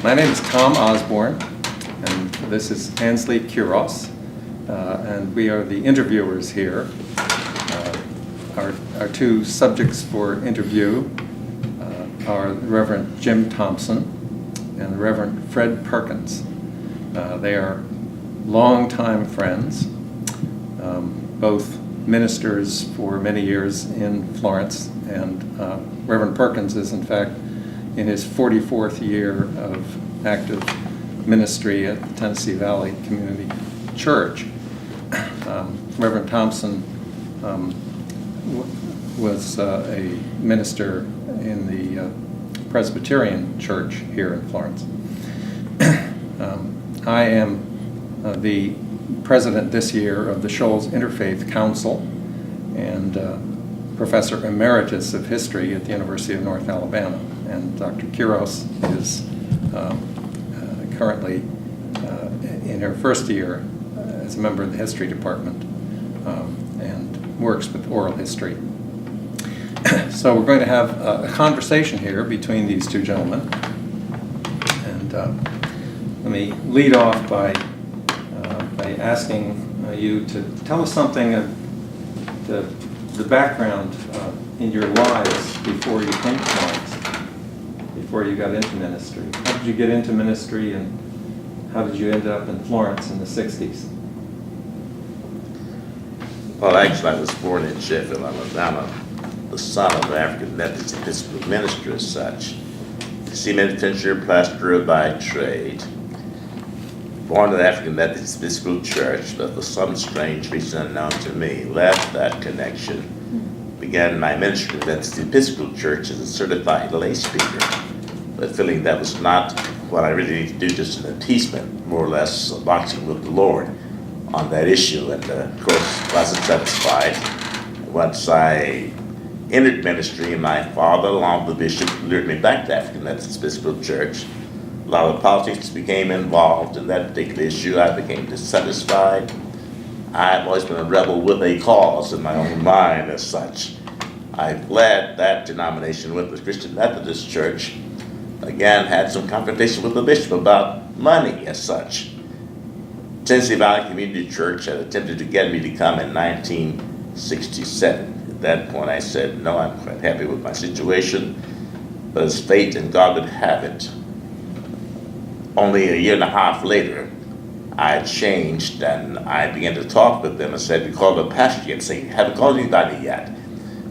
My name is Tom Osborne, and this is Ansley Quiros, and we are the interviewers here. Our two subjects for interview are the Reverend Jim Thompson and the Reverend Fred Perkins. They are longtime friends, both ministers for many years in Florence, and Reverend Perkins is in fact in his 44th year of active ministry at the Tennessee Valley Community Church. Reverend Thompson was a minister in the Presbyterian Church here in Florence. I am the president this year of the Shoals Interfaith Council and professor emeritus of history at the University of North Alabama. And Dr. Quiros is currently in her first year as a member of the history department and works with oral history. So we're going to have a conversation here between these two gentlemen. And let me lead off by asking you to tell us something of the background in your lives before you came to Florence, before you got into ministry. How did you get into ministry, and how did you end up in Florence in the 60s? Well, actually, I was born in Sheffield, Alabama, the son of an African Methodist Episcopal minister as such. Cement finisher, plasterer by trade. Born to the African Methodist Episcopal Church, but for some strange reason unknown to me, left that connection, began my ministry at the Methodist Episcopal Church as a certified lay speaker, but feeling that was not what I really need to do, just an appeasement, more or less boxing with the Lord on that issue, and of course wasn't satisfied. Once I entered ministry, my father, along with the bishop, lured me back to African Methodist Episcopal Church. A lot of politics became involved in that particular issue. I became dissatisfied. I've always been a rebel with a cause in my own mind as such. I've led that denomination with the Christian Methodist Church. Again, had some confrontation with the bishop about money as such. Tennessee Valley Community Church had attempted to get me to come in 1967. At that point I said, no, I'm quite happy with my situation, but as fate and God would have it, only a year and a half later, I changed and I began to talk with them and said, we called a pastor yet, saying, haven't called anybody yet.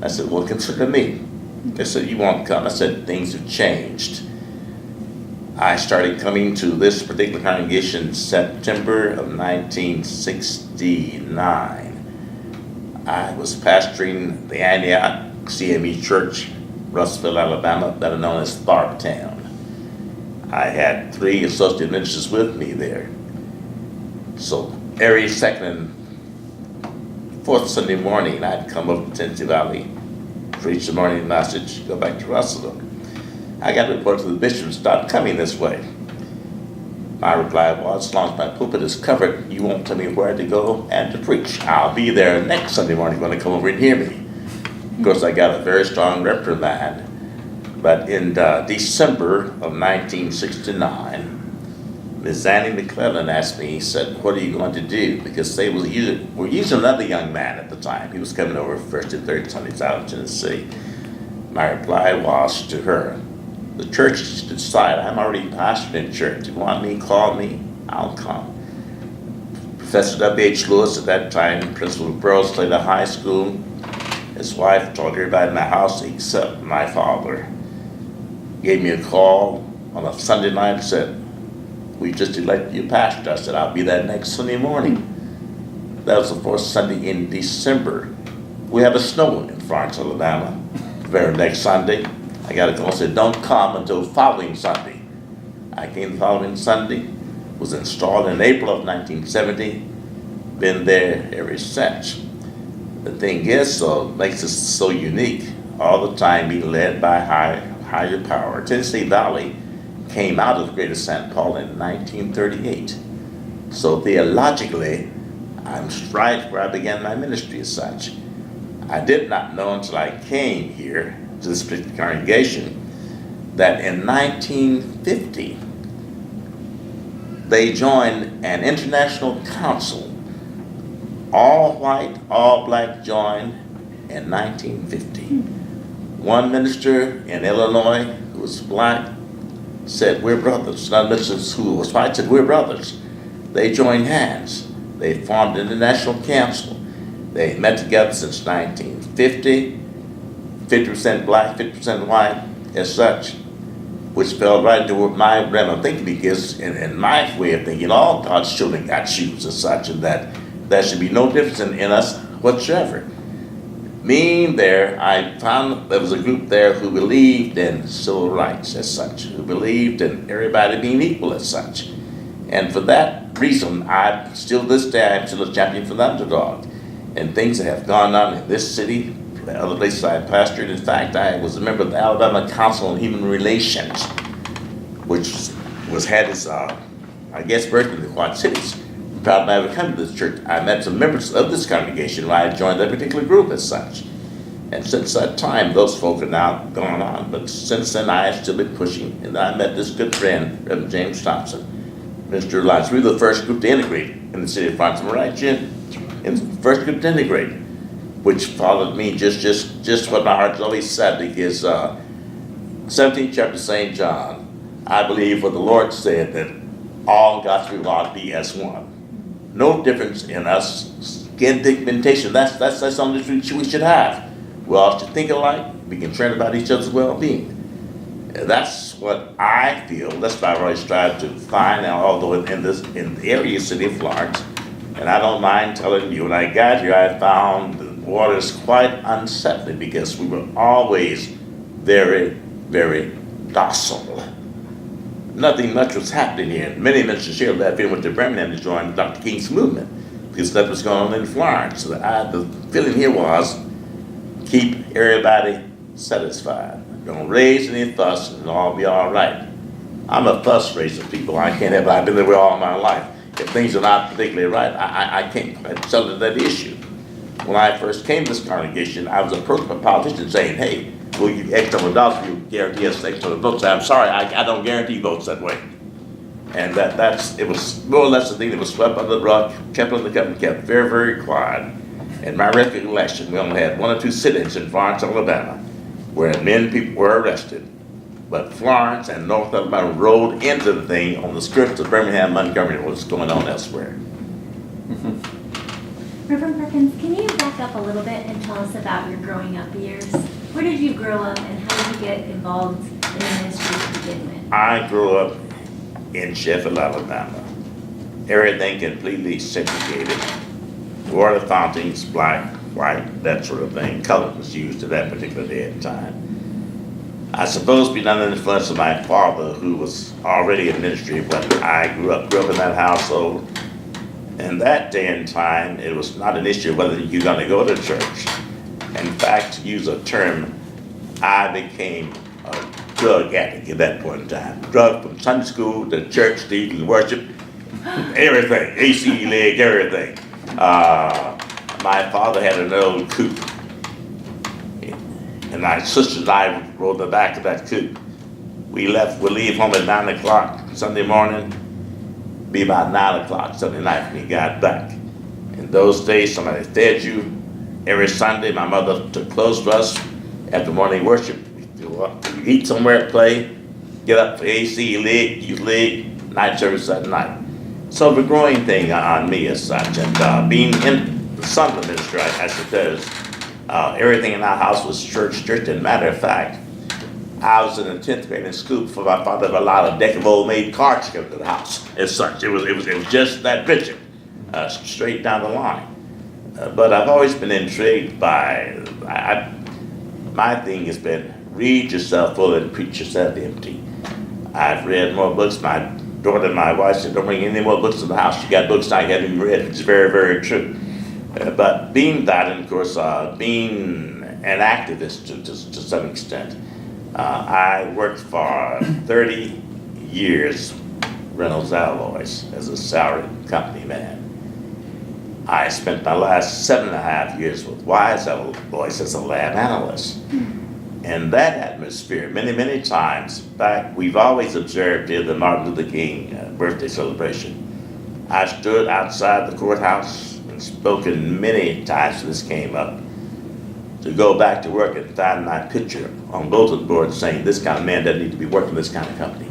I said, well, consider me. They said, you won't come. I said, things have changed. I started coming to this particular congregation in September of 1969. I was pastoring the Antioch CME Church, Russellville, Alabama, better known as Tharptown. I had 3 associate ministers with me there. So every second and fourth Sunday morning, I'd come up to Tennessee Valley, preach the morning message, go back to Russellville. I got to report to the bishop, stop coming this way. My reply was, as long as my pulpit is covered, you won't tell me where to go and to preach. I'll be there next Sunday morning when they come over and hear me. Of course, I got a very strong reprimand. But in December of 1969, Ms. Annie McClellan asked me, he said, what are you going to do? Because they were using another young man at the time. He was coming over first and third Sundays out of Tennessee. My reply was to her, the church is to decide. I'm already pastoring in church. If you want me, call me, I'll come. Professor W.H. Lewis, at that time, principal of Perkins High School, his wife told everybody in my house except my father, gave me a call on a Sunday night and said, we just elected you pastor. I said, I'll be there next Sunday morning. That was the fourth Sunday in December. We had a snow in Florence, Alabama. The very next Sunday, I got a call and said, don't come until the following Sunday. I came the following Sunday, was installed in April of 1970, been there ever since. The thing is, makes us so unique, all the time being led by higher power. Tennessee Valley came out of the Greater St. Paul in 1938. So theologically, I'm right where I began my ministry as such. I did not know until I came here to this particular congregation that in 1950, they joined an international council, all white, all black joined in 1950. One minister in Illinois who was black said, "We're brothers." Another minister who was white said, "We're brothers." They joined hands. They formed an international council. They met together since 1950, 50% black, 50% white, as such, which fell right into my realm of thinking, because in my way of thinking, all God's children got shoes as such, and that there should be no difference in us whatsoever. Being there, I found there was a group there who believed in civil rights as such, who believed in everybody being equal as such. And for that reason, I'm still a champion for the underdog. And things that have gone on in this city, the other places I pastored. In fact, I was a member of the Alabama Council on Human Relations, which had its, birth in the Quad Cities. I'm proud to ever come to this church. I met some members of this congregation when I joined that particular group as such. And since that time, those folk are now gone on. But since then, I have still been pushing. And I met this good friend, Reverend James Thompson, Mr. Lyons. We were the first group to integrate in the city of Florence. Am I right, Jim? And the first group to integrate, which followed me just what my heart's always said, because 17th chapter St. John, I believe what the Lord said, that all God's people ought to be as one. No difference in us, skin pigmentation. That's something we should have. We all should think alike. We can train about each other's well-being. That's what I feel. That's what I always strive to find. Now, although in the area city of Florence, and I don't mind telling you, when I got here, I found the waters quite unsettling, because we were always very, very docile. Nothing much was happening here. Many ministers here left and went to Birmingham to join Dr. King's movement, because nothing was going on in Florence. So the feeling here was, keep everybody satisfied. Don't raise any fuss, and it'll all be all right. I'm a fuss raiser, people. I can't have. I've been that way all my life. If things are not particularly right, I can't settle that issue. When I first came to this congregation, I was approached by politicians saying, "Hey, will you X number of dollars if you guarantee us X number of votes?" I'm sorry, I don't guarantee votes that way. And it was more or less the thing that was swept under the rug, kept under the cover, kept very, very quiet. In my recollection, we only had 1 or 2 sit-ins in Florence, Alabama, where people were arrested. But Florence and North Alabama rolled into the thing on the skirts of Birmingham, Montgomery, what was going on elsewhere. Reverend Perkins, can you back up a little bit and tell us about your growing up years? Where did you grow up, and how did you get involved in the ministry to begin with? I grew up in Sheffield, Alabama. Everything completely segregated. Water fountains, black, white, that sort of thing. Color was used at that particular day and time. I suppose being under the influence of my father, who was already in ministry when I grew up in that household. In that day and time, it was not an issue whether you're going to go to church. In fact, to use a term, I became a drug addict at that point in time. Drug from Sunday school to church to evening worship, everything, AC leg, everything. My father had an old coupe, and my sister and I rode the back of that coupe. We leave home at 9 o'clock Sunday morning, be about 9 o'clock Sunday night when we got back. In those days, somebody fed you. Every Sunday, my mother took clothes for us after morning worship. You eat somewhere, play, get up for AC, use leg, night service at night. So the growing thing on me as such, and being in the son of the ministry, I suppose, everything in our house was church. And matter of fact, I was in the 10th grade in school before my father ever allowed a deck of old maid cards to come to the house as such. It was just that rigid, straight down the line. But I've always been intrigued by, my thing has been read yourself full and preach yourself empty. I've read more books. My daughter and my wife said, "Don't bring any more books in the house. You got books I haven't even read," which is very, very true. But being that, and of course, being an activist to some extent, I worked for 30 years, Reynolds Alloys, as a salaried company man. I spent my last 7.5 years with Wise Alloys as a lab analyst. In that atmosphere, many, many times back, we've always observed here the Martin Luther King birthday celebration. I stood outside the courthouse and spoken many times when this came up, to go back to work and find my picture on bulletin boards saying this kind of man doesn't need to be working this kind of company.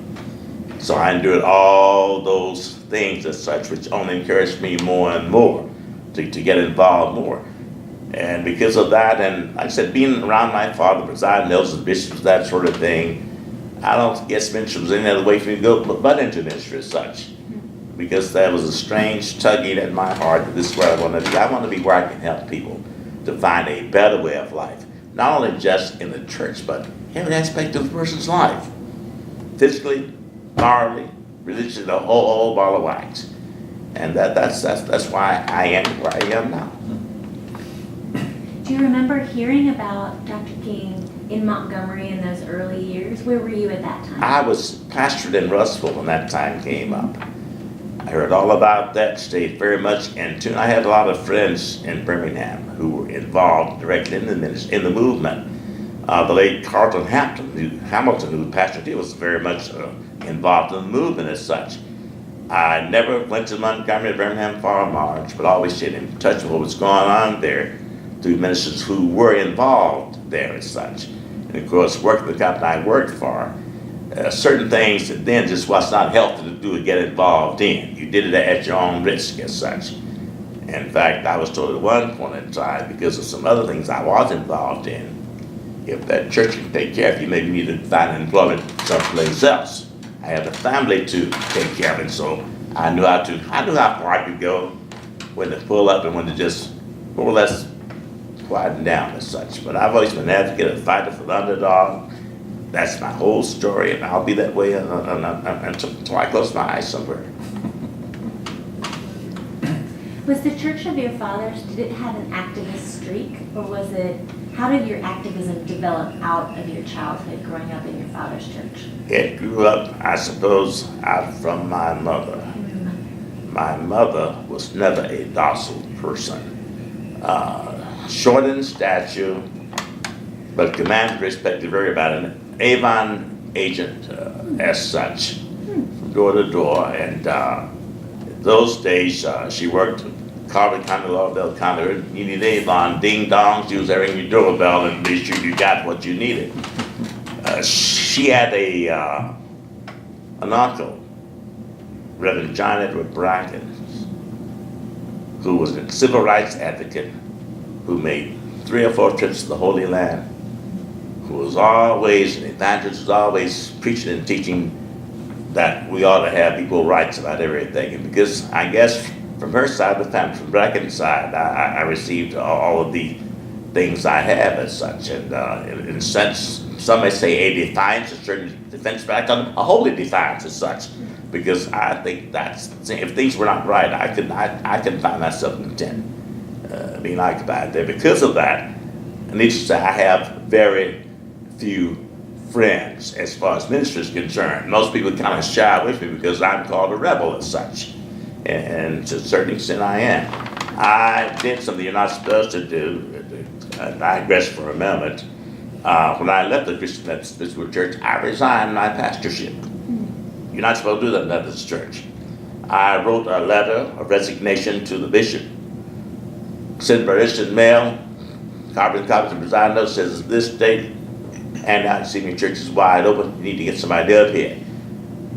So I endured all those things as such, which only encouraged me more and more to get involved more. And because of that, and like I said, being around my father, presiding elders, bishops, that sort of thing, I don't guess ministry was any other way for me to go but into ministry as such. Because there was a strange tugging at my heart that this is where I want to be. I want to be where I can help people to find a better way of life. Not only just in the church, but every aspect of a person's life. Physically, morally, religiously, the whole ball of wax. And that's why I am where I am now. Do you remember hearing about Dr. King in Montgomery in those early years? Where were you at that time? I was pastored in Russellville when that time came up. I heard all about that, stayed very much in tune. I had a lot of friends in Birmingham who were involved directly in the ministry, in the movement. The late Carlton Hamilton, who pastored here, was very much involved in the movement as such. I never went to Montgomery, Birmingham, far March, but always stayed in touch with what was going on there through ministers who were involved there as such. And of course, working the company I worked for, certain things that then just was not healthy to do and get involved in. You did it at your own risk as such. In fact, I was told at one point in time, because of some other things I was involved in, if that church can take care of you, maybe you need to find employment someplace else. I had a family to take care of, and so I knew how far I could go, when to pull up and when to just more or less quieten down as such. But I've always been an advocate of fighting for the underdog. That's my whole story, and I'll be that way until I close my eyes somewhere. Was the church of your fathers, did it have an activist streak, or was it, how did your activism develop out of your childhood growing up in your father's church? It grew up, I suppose, out from my mother. My mother was never a docile person. Short in stature, but commanded respect to everybody. An Avon agent as such, from door to door. And in those days, she worked Carver County, Lauderdale County. You need Avon, ding dong, she was there ringing your doorbell, and at least you got what you needed. She had an uncle, Reverend John Edward Perkins, who was a civil rights advocate, who made 3 or 4 trips to the Holy Land, who was always an evangelist, was always preaching and teaching that we ought to have equal rights about everything. And because I guess from her side of the family, from Bracken's side, I received all of the things I have as such. And in a sense, some may say a defiance, a certain defense, but I call them a holy defiance as such. Because I think that's, if things were not right, I could find myself content being occupied there. Because of that, I need to say I have very few friends as far as ministry is concerned. Most people kind of shy away from me because I'm called a rebel as such. And to a certain extent I am. I did something you're not supposed to do. I digress for a moment. When I left the Christian Methodist Church, I resigned my pastorship. You're not supposed to do that in the Methodist Church. I wrote a letter of resignation to the bishop. Sent by instant mail. Copy the presiding note says this date, and out senior church is wide open. You need to get somebody up here.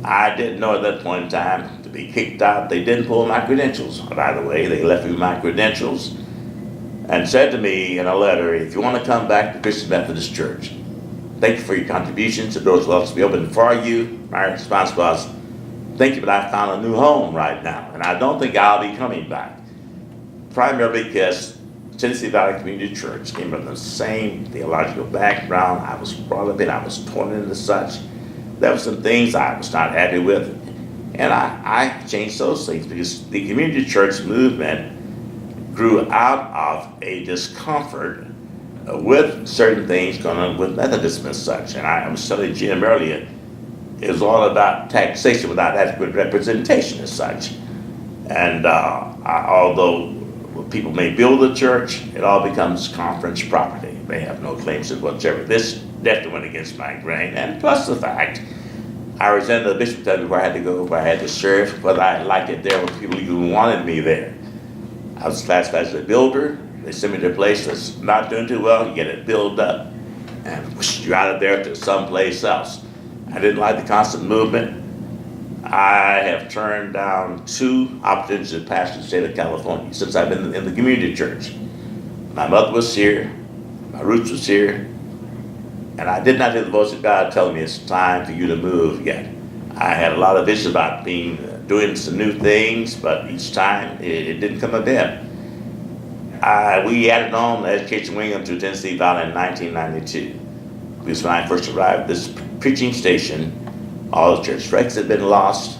I didn't know at that point in time to be kicked out. They didn't pull my credentials. By the way, they left me my credentials and said to me in a letter, if you want to come back to Christian Methodist Church, thank you for your contributions. The doors will always be open for you. My response was, thank you, but I found a new home right now, and I don't think I'll be coming back. Primarily because Tennessee Valley Community Church came from the same theological background I was brought up in. I was torn into such. There were some things I was not happy with. And I changed those things because the community church movement grew out of a discomfort with certain things going on with Methodism and such. And I was telling Jim earlier, it was all about taxation without adequate representation as such. And although people may build a church, it all becomes conference property. They have no claims to whatsoever. This definitely went against my grain. And plus the fact I resented the bishop telling me where I had to go, where I had to serve, whether I liked it there, or people even wanted me there. I was classified as a builder. They sent me to a place that's not doing too well. You get it built up, and whoosh, you're out of there to someplace else. I didn't like the constant movement. I have turned down 2 opportunities to pastor the state of California since I've been in the community church. My mother was here, my roots was here, and I did not hear the voice of God telling me it's time for you to move yet. I had a lot of visions about doing some new things, but each time it didn't come about. We added on the education wing to Tennessee Valley in 1992. Because when I first arrived at this preaching station, all the church records had been lost.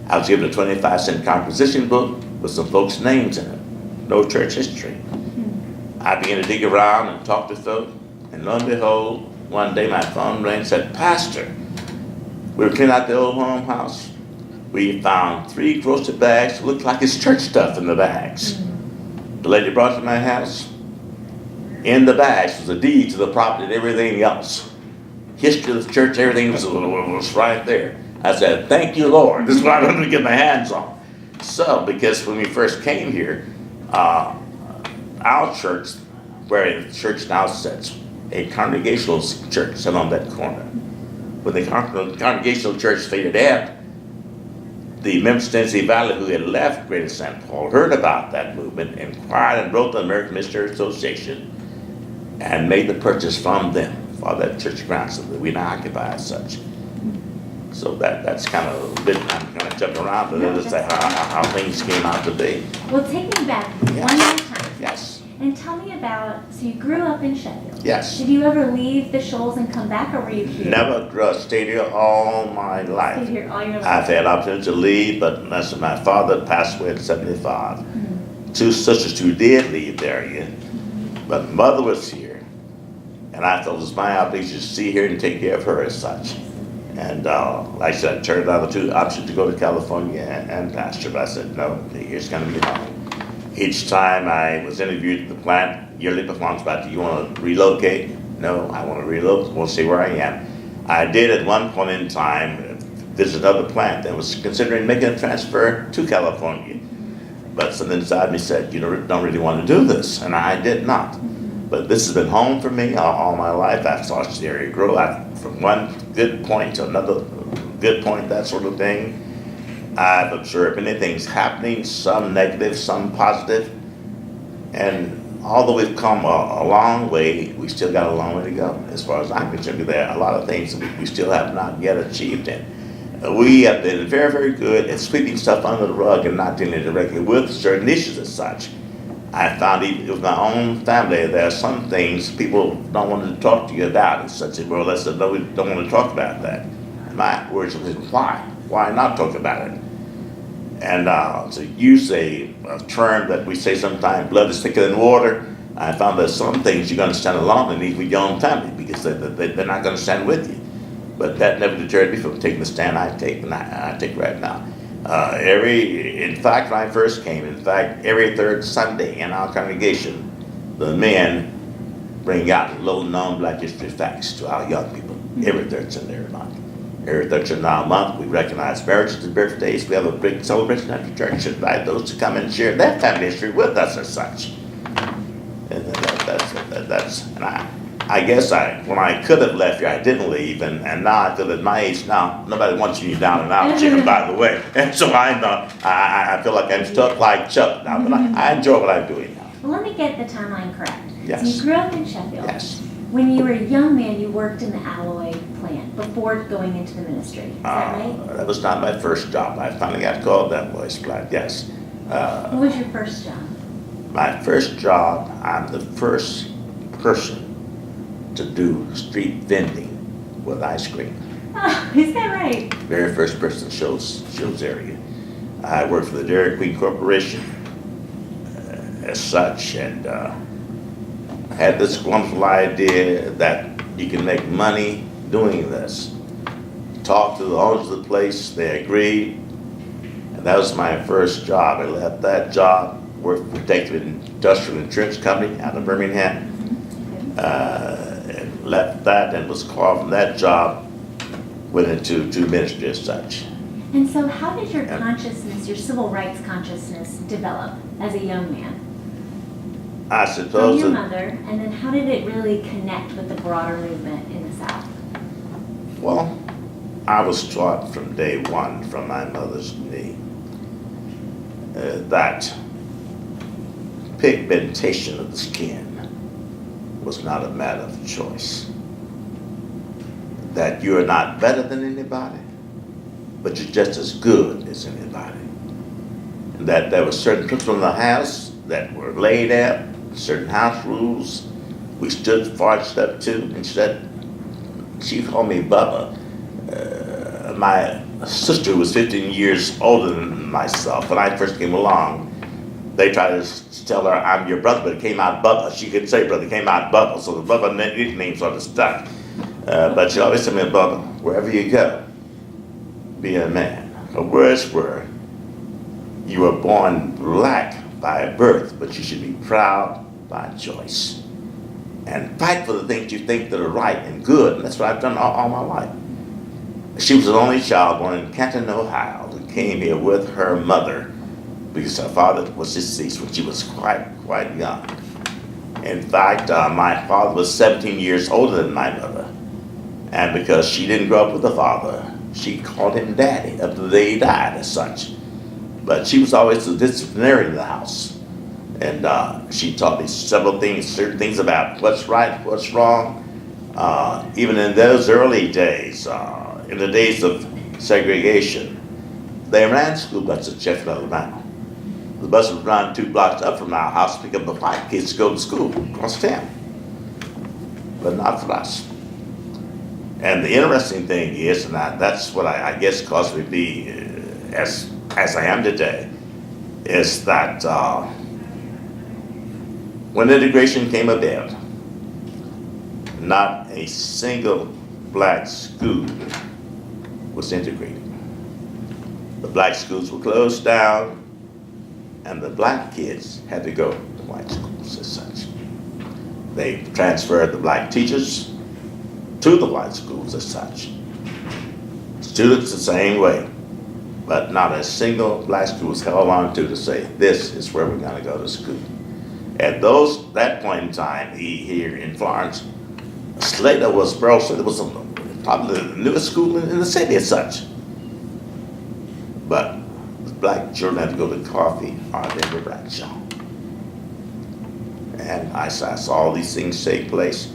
I was given a 25-cent composition book with some folks' names in it. No church history. I began to dig around and talk to folk, and lo and behold, one day my phone rang and said, "Pastor, we were cleaning out the old home house. We found 3 grocery bags that looked like it's church stuff in the bags." The lady brought it to my house. In the bags was a deed to the property and everything else. History of the church, everything was right there. I said, "Thank you, Lord. This is what I wanted to get my hands on." So, because when we first came here, our church, where the church now sits, a congregational church sat on that corner. When the congregational church faded out, the members of Tennessee Valley who had left Greater St. Paul heard about that movement, inquired and wrote the American Missionary Association, and made the purchase from them for that church ground so that we now occupy as such. So that's kind of a bit, I'm kind of jumping around, but that's how things came out to be. Well, take me back one more time. Yes. And tell me about, so you grew up in Sheffield. Yes. Did you ever leave the Shoals and come back, or were you here? Never stayed here all my life. Stayed here all your life. I've had opportunity to leave, but that's when my father passed away at 75. 2 sisters who did leave the area, but mother was here, and I thought it was my obligation to see her and take care of her as such. And like I said, I turned down the 2 options to go to California and pastor, but I said, no, here's going to be home. Each time I was interviewed at the plant, yearly performance about, do you want to relocate? No, I want to relocate, want to see where I am. I did at one point in time visit another plant that was considering making a transfer to California. But something inside me said, you don't really want to do this, and I did not. But this has been home for me all my life. I've watched the area grow from one good point to another good point, that sort of thing. I've observed many things happening, some negative, some positive. And although we've come a long way, we still got a long way to go. As far as I'm concerned, there are a lot of things that we still have not yet achieved. And we have been very, very good at sweeping stuff under the rug and not dealing directly with certain issues as such. I found even with my own family, there are some things people don't want to talk to you about. It's such a, well, let's say, no, we don't want to talk about that. And my words are, why? Why not talk about it? And to use a term that we say sometimes, blood is thicker than water, I found that some things you're going to stand alone and need with your own family because they're not going to stand with you. But that never deterred me from taking the stand I take, and I take right now. In fact, when I first came, every 3rd Sunday in our congregation, the men bring out little-known Black history facts to our young people. Every 3rd Sunday every month. Every 3rd Sunday of the month, we recognize marriages and birthdays. We have a big celebration at the church to invite those to come and share their family history with us as such. And I guess when I could have left here, I didn't leave, and now I feel at my age now, nobody wants you down and out, chicken, by the way. And so I feel like I'm stuck like Chuck now, but I enjoy what I'm doing now. Well, let me get the timeline correct. Yes. So you grew up in Sheffield. Yes. When you were a young man, you worked in the alloy plant before going into the ministry. Is that right? That was not my first job. I finally got called that voice plant, yes. What was your first job? My first job, I'm the first person to do street vending with ice cream. Oh, is that right? Very first person in Shoals area. I worked for the Dairy Queen Corporation as such, and I had this wonderful idea that you can make money doing this. Talked to the owners of the place, they agreed, and that was my first job. I left that job, worked for Protective Industrial Insurance Company out of Birmingham, and left that and was called from that job went into to ministry as such. And so how did your Yeah. consciousness, your civil rights consciousness, develop as a young man? I From suppose your that, mother, and then how did it really connect with the broader movement in the South? well, I was taught from day one from my mother's knee that pigmentation of the skin was not a matter of choice. That you're not better than anybody, but you're just as good as anybody. And that there were certain principles in the house that were laid out, certain house rules we stood for and stuck to. And she called me Bubba. My sister was 15 years older than myself. When I first came along, they tried to tell her I'm your brother, but it came out Bubba. She couldn't say brother, it came out Bubba. So the Bubba nickname sort of stuck. But she always said to me, Bubba, wherever you go, be a man. Her words were, you were born black by birth, but you should be proud by choice. And fight for the things you think that are right and good. And that's what I've done all my life. She was the only child born in Canton, Ohio, who came here with her mother because her father was deceased when she was quite young. In fact, my father was 17 years older than my mother. And because she didn't grow up with a father, she called him daddy up to the day he died as such. But she was always the disciplinarian of the house. And she taught me several things, certain things about what's right, what's wrong. Even in those early days, in the days of segregation, they ran school buses at Sheffield, Alabama. The bus would run 2 blocks up from our house to pick up the white kids to go to school across town. But not for us. And the interesting thing is, and that's what I guess caused me to be as I am today, is that when integration came about, not a single black school was integrated. The black schools were closed down, and the black kids had to go to white schools as such. They transferred the black teachers to the white schools as such. Students the same way, but not a single black school was held on to say, this is where we're gonna go to school. At that point in time, here in Florence, Slater was probably the newest school in the city as such. But the black children had to go to coffee or they were Bradshaw. And I saw all these things take place.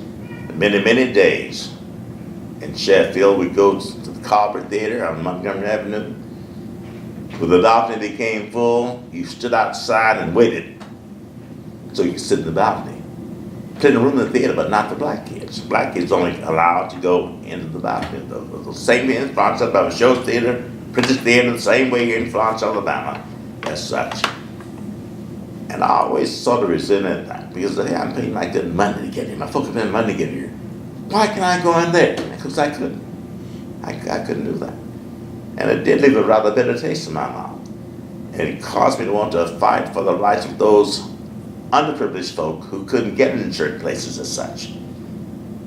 Many days in Sheffield, we'd go to the Carver Theater on Montgomery Avenue. When the balcony became full, you stood outside and waited so you could sit in the balcony. Plenty of room in the theater, but not for black kids. Black kids only allowed to go into the balcony. The same way in Florence, Alabama, Shoals Theater, Princess Theater, the same way here in Florence, Alabama, as such. And I always sort of resented that because hey, I'm paying my good money to get here. My folks are paying money to get here. Why can't I go in there? Because I couldn't. I couldn't do that. And it did leave a rather bitter taste in my mouth. And it caused me to want to fight for the rights of those underprivileged folk who couldn't get into certain places as such.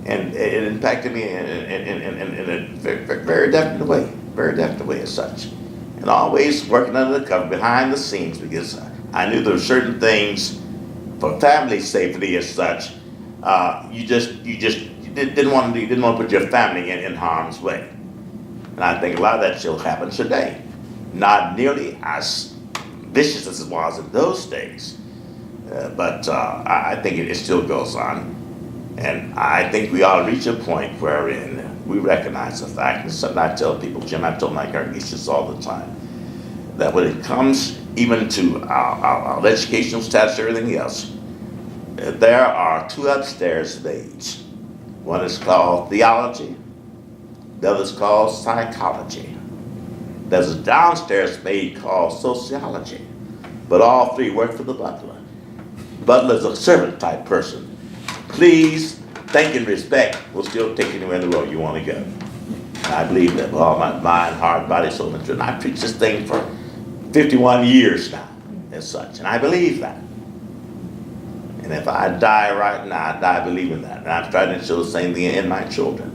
And it impacted me in a very definite way as such. And always working under the cover, behind the scenes, because I knew there were certain things for family safety as such. You didn't want to put your family in harm's way. And I think a lot of that still happens today. Not nearly as vicious as it was in those days, but I think it still goes on. And I think we ought to reach a point wherein we recognize the fact, and something I tell people, Jim, I tell my congregations all the time, that when it comes even to our educational status and everything else, there are 2 upstairs grades. One is called theology, the other is called psychology. There's a downstairs grade called sociology, but all 3 work for the butler. Butler is a servant type person. Please, thank and respect will still take you anywhere in the world you want to go. And I believe that with all my mind, heart, body, soul, and strength. I preach this thing for 51 years now, as such, and I believe that. And if I die right now, I die believing that. And I'm trying to show the same thing in my children.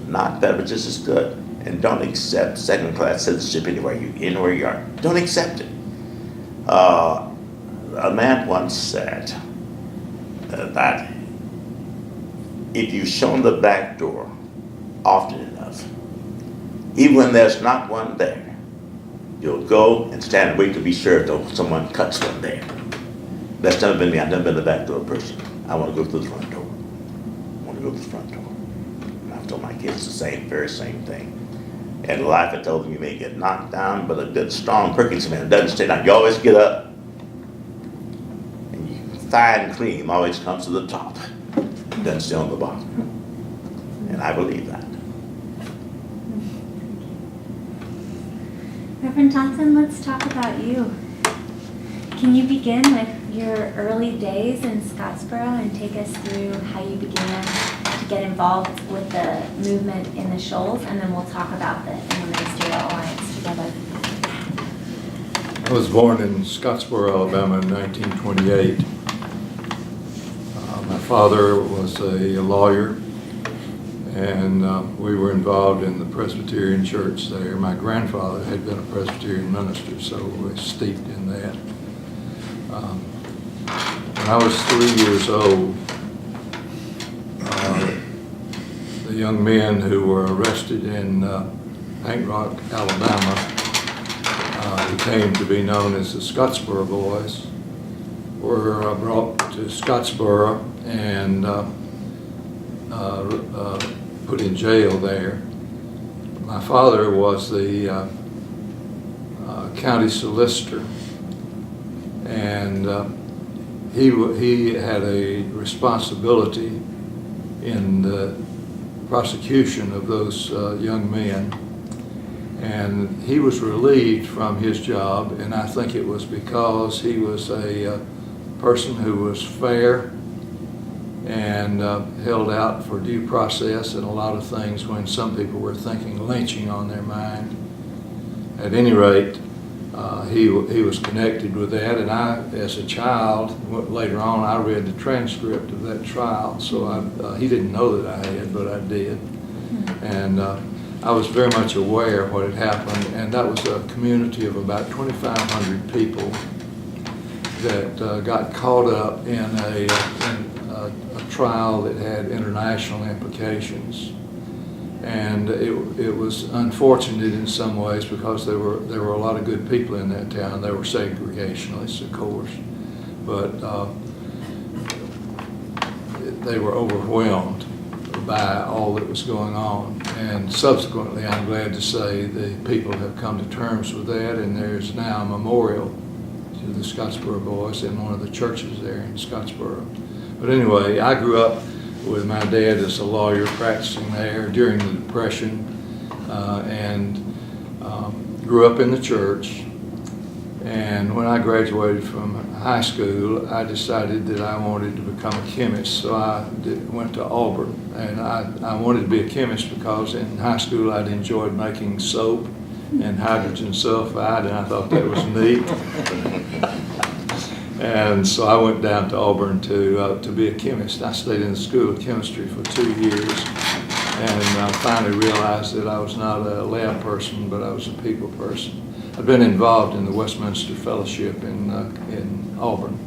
Not better, but just as good. And don't accept second-class citizenship anywhere you are. Don't accept it. A man once said that if you show them the back door often enough, even when there's not one there, you'll go and stand and wait to be sure if someone cuts one there. That's never been me. I've never been the back door person. I want to go through the front door. I want to go through the front door. And I've told my kids the very same thing. And in life, I told them you may get knocked down, but a good, strong Perkins man doesn't stay down. You always get up. And fine cream always comes to the top. It doesn't stay on the bottom. And I believe that. Reverend Thompson, let's talk about you. Can you begin with your early days in Scottsboro and take us through how you began to get involved with the movement in the Shoals, and then we'll talk about the Ministerial Alliance together. I was born in Scottsboro, Alabama in 1928. My father was a lawyer, and we were involved in the Presbyterian church there. My grandfather had been a Presbyterian minister, so we were steeped in that. When I was 3 years old, the young men who were arrested in Paint Rock, Alabama, who came to be known as the Scottsboro Boys, were brought to Scottsboro and put in jail there. My father was the county solicitor, and he had a responsibility in the prosecution of those young men, and he was relieved from his job, and I think it was because he was a person who was fair and held out for due process and a lot of things when some people were thinking lynching on their mind. At any rate, he was connected with that, and I, as a child, later on, I read the transcript of that trial, so he didn't know that I had, but I did. And I was very much aware of what had happened, and that was a community of about 2,500 people that got caught up in a trial that had international implications. And it was unfortunate in some ways because there were a lot of good people in that town. They were segregationists, of course, but they were overwhelmed by all that was going on. And subsequently, I'm glad to say, the people have come to terms with that, and there's now a memorial to the Scottsboro Boys in one of the churches there in Scottsboro. But anyway, I grew up with my dad as a lawyer practicing there during the Depression, and grew up in the church. And when I graduated from high school, I decided that I wanted to become a chemist, so I went to Auburn. And I wanted to be a chemist because in high school I'd enjoyed making soap and hydrogen sulfide, and I thought that was neat. And so I went down to Auburn to be a chemist. I stayed in the School of Chemistry for 2 years, and I finally realized that I was not a lab person, but I was a people person. I've been involved in the Westminster Fellowship in Auburn.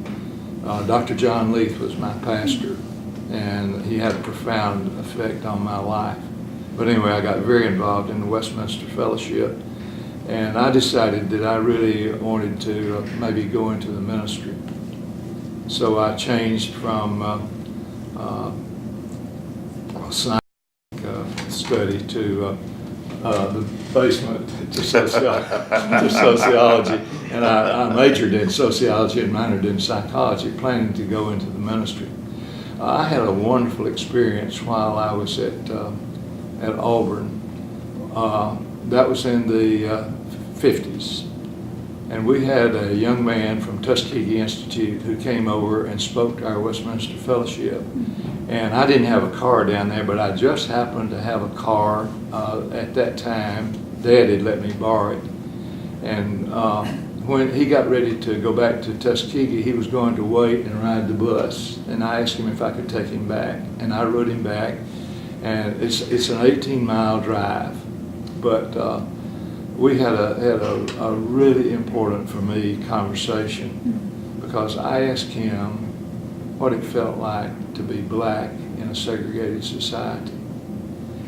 Dr. John Leith was my pastor, and he had a profound effect on my life. But anyway, I got very involved in the Westminster Fellowship, and I decided that I really wanted to maybe go into the ministry. So I changed from science study to the basement to sociology, and I majored in sociology and minored in psychology, planning to go into the ministry. I had a wonderful experience while I was at Auburn. That was in the 50s. And we had a young man from Tuskegee Institute who came over and spoke to our Westminster Fellowship. And I didn't have a car down there, but I just happened to have a car at that time. Dad had let me borrow it. And when he got ready to go back to Tuskegee, he was going to wait and ride the bus. And I asked him if I could take him back. And I rode him back. And it's an 18-mile drive. but we had a really important for me conversation, because I asked him what it felt like to be black in a segregated society.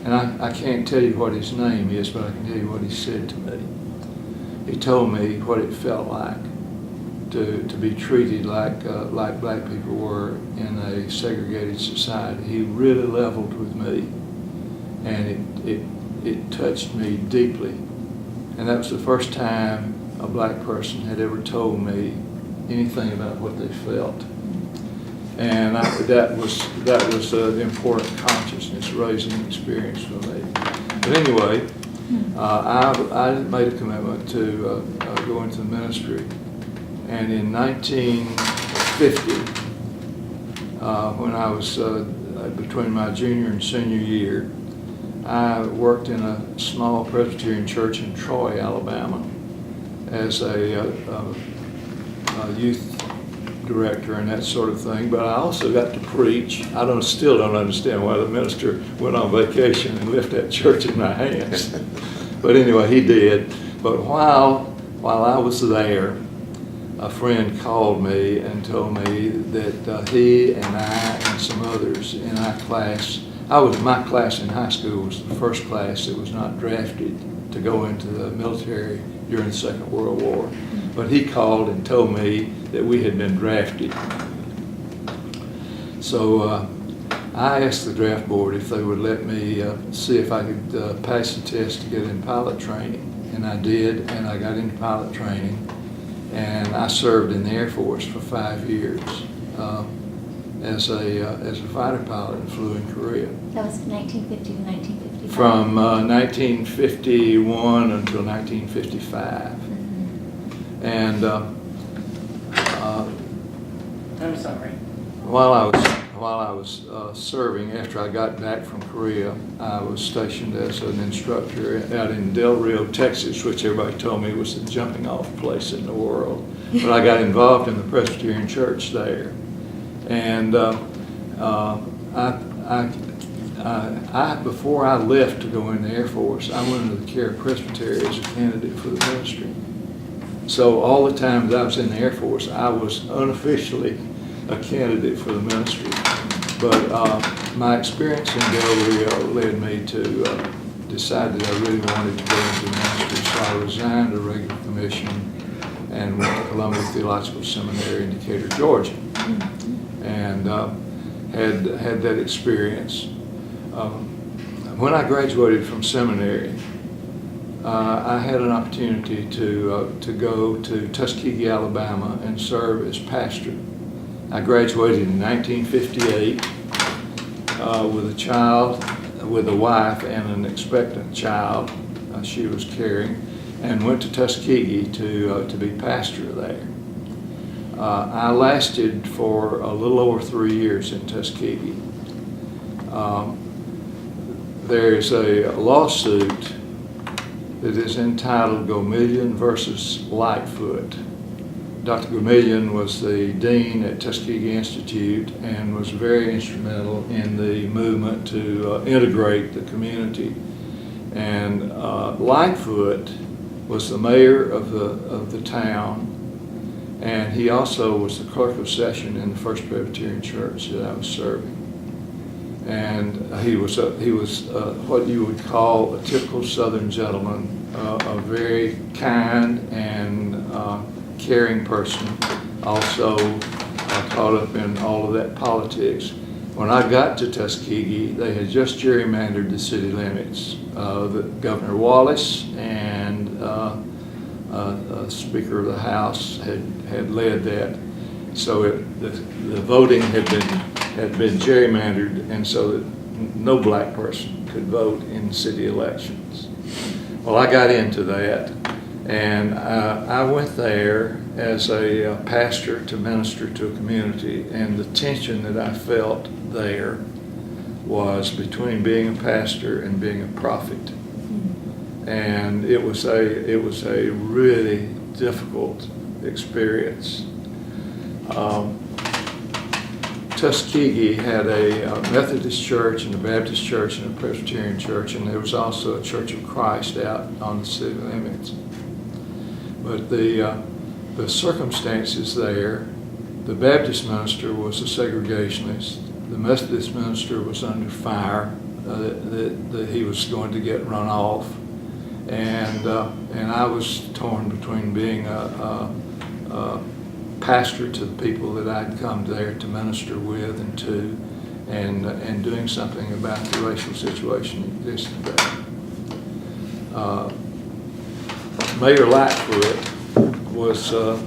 And I can't tell you what his name is, but I can tell you what he said to me. He told me what it felt like to be treated like black people were in a segregated society. He really leveled with me, and it touched me deeply. And that was the first time a black person had ever told me anything about what they felt. And that was an important consciousness raising experience for me. But anyway, I made a commitment to go into the ministry. And in 1950, when I was between my junior and senior year, I worked in a small Presbyterian church in Troy, Alabama, as a youth director and that sort of thing. But I also got to preach. I still don't understand why the minister went on vacation and left that church in my hands. But anyway, he did. But while I was there, a friend called me and told me that he and I and some others in our class, my class in high school was the first class that was not drafted to go into the military during the Second World War. But he called and told me that we had been drafted. So I asked the draft board if they would let me see if I could pass the test to get in pilot training. And I did, and I got into pilot training. And I served in the Air Force for 5 years as a fighter pilot and flew in Korea. That was 1950 to 1955. From 1951 until 1955. And I'm sorry. while I was serving, after I got back from Korea, I was stationed as an instructor out in Del Rio, Texas, which everybody told me was the jumping off place in the world. But I got involved in the Presbyterian church there. And before I left to go in the Air Force, I went into the care of Presbytery as a candidate for the ministry. So all the time that I was in the Air Force, I was unofficially a candidate for the ministry. But my experience in Del Rio led me to decide that I really wanted to go into the ministry. So I resigned a regular commission and went to Columbia Theological Seminary in Decatur, Georgia. And had that experience. When I graduated from seminary, I had an opportunity to go to Tuskegee, Alabama, and serve as pastor. I graduated in 1958 with a child, with a wife and an expectant child she was carrying, and went to Tuskegee to be pastor there. I lasted for a little over 3 years in Tuskegee. There's a lawsuit that is entitled Gomillion versus Lightfoot. Dr. Gomillion was the dean at Tuskegee Institute and was very instrumental in the movement to integrate the community. And Lightfoot was the mayor of the town, and he also was the clerk of session in the First Presbyterian Church that I was serving. And he was what you would call a typical Southern gentleman, a very kind and caring person, also caught up in all of that politics. When I got to Tuskegee, they had just gerrymandered the city limits. Governor Wallace and Speaker of the House had led that. So the voting had been gerrymandered, and so that no black person could vote in city elections. Well, I got into that, and I went there as a pastor to minister to a community, and the tension that I felt there was between being a pastor and being a prophet. And it was a really difficult experience. Tuskegee had a Methodist church and a Baptist church and a Presbyterian church, and there was also a Church of Christ out on the city limits. But the circumstances there, the Baptist minister was a segregationist. The Methodist minister was under fire, that he was going to get run off. And I was torn between being a pastor to the people that I'd come there to minister with and doing something about the racial situation that existed there. Mayor Lightfoot was a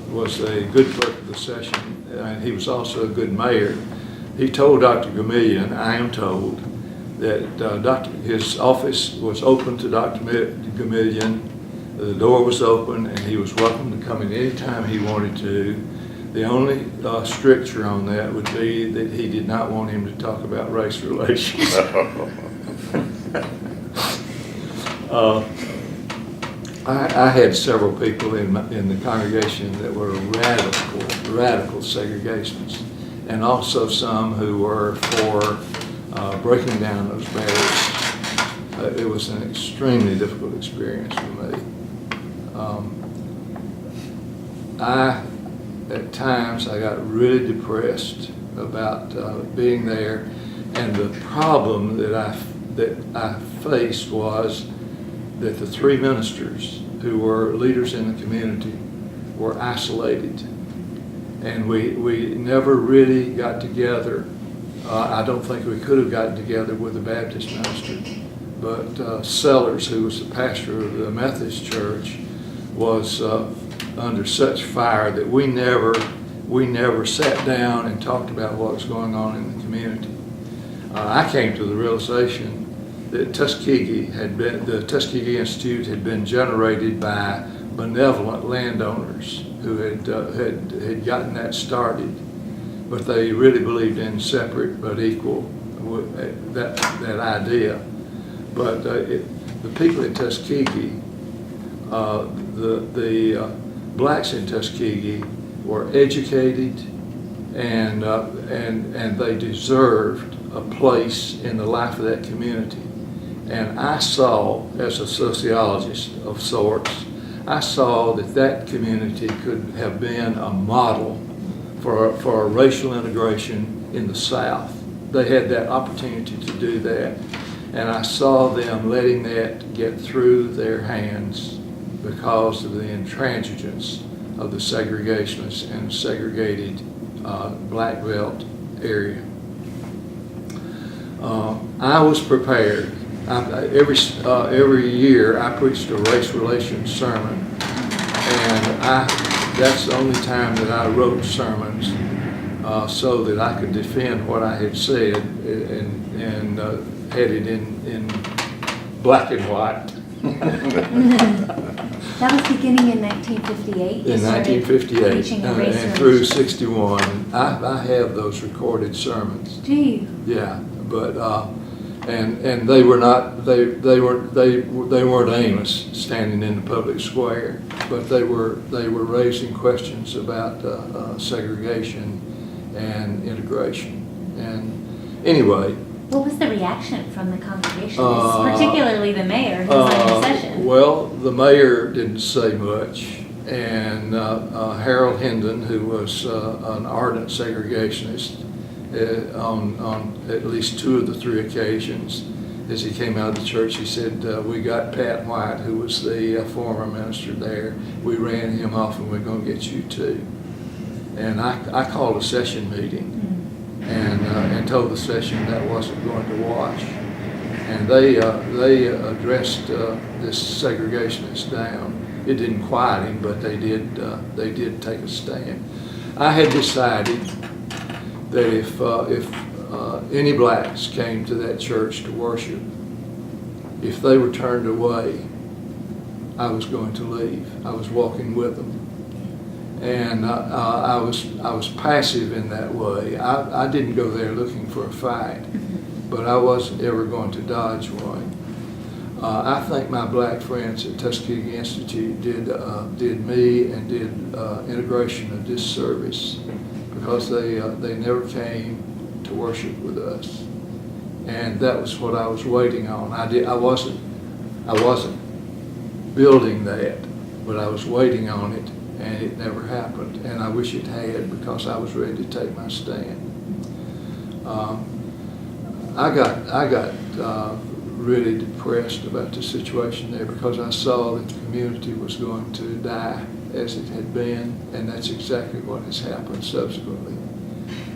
good clerk of the session, and he was also a good mayor. He told Dr. Gamillion, I am told, that his office was open to Dr. Gamillion. The door was open, and he was welcome to come in any time he wanted to. The only stricture on that would be that he did not want him to talk about race relations. I had several people in the congregation that were radical segregationists, and also some who were for breaking down those barriers. It was an extremely difficult experience for me. At times, I got really depressed about being there, and the problem that I faced was that the three ministers who were leaders in the community were isolated, and we never really got together. I don't think we could have gotten together with the Baptist minister, but Sellers, who was the pastor of the Methodist church, was under such fire that we never sat down and talked about what was going on in the community. I came to the realization that the Tuskegee Institute had been generated by benevolent landowners who had gotten that started, but they really believed in separate but equal, that idea. But the people in Tuskegee, the blacks in Tuskegee were educated, and they deserved a place in the life of that community. And I saw, as a sociologist of sorts, I saw that community could have been a model for racial integration in the South. They had that opportunity to do that. And I saw them letting that get through their hands because of the intransigence of the segregationists and segregated Black Belt area. I was prepared. Every year I preached a race relations sermon, and that's the only time that I wrote sermons so that I could defend what I had said and had it in black and white. That was beginning in 1958? In 1958, preaching a race and through relations. 61. I have those recorded sermons. Do you? Yeah, but and they were not they weren't Amos standing in the public square, but they were raising questions about segregation and integration. And anyway. What was the reaction from the congregation, particularly the mayor who was on your session? Well, the mayor didn't say much, and Harold Hendon, who was an ardent segregationist, on at least two of the three occasions, as he came out of the church, he said, we got Pat White, who was the former minister there. We ran him off, and we're going to get you too. And I called a session meeting. And told the session that wasn't going to wash, and they addressed this segregationist down. It didn't quiet him, but they did take a stand. I had decided that if any blacks came to that church to worship, if they were turned away, I was going to leave. I was walking with them. And I was passive in that way. I didn't go there looking for a fight, but I wasn't ever going to dodge one. I think my black friends at Tuskegee Institute did me and did integration a disservice because they never came to worship with us. And that was what I was waiting on. I wasn't building that, but I was waiting on it, and it never happened. And I wish it had, because I was ready to take my stand. I got really depressed about the situation there, because I saw that the community was going to die as it had been, and that's exactly what has happened subsequently.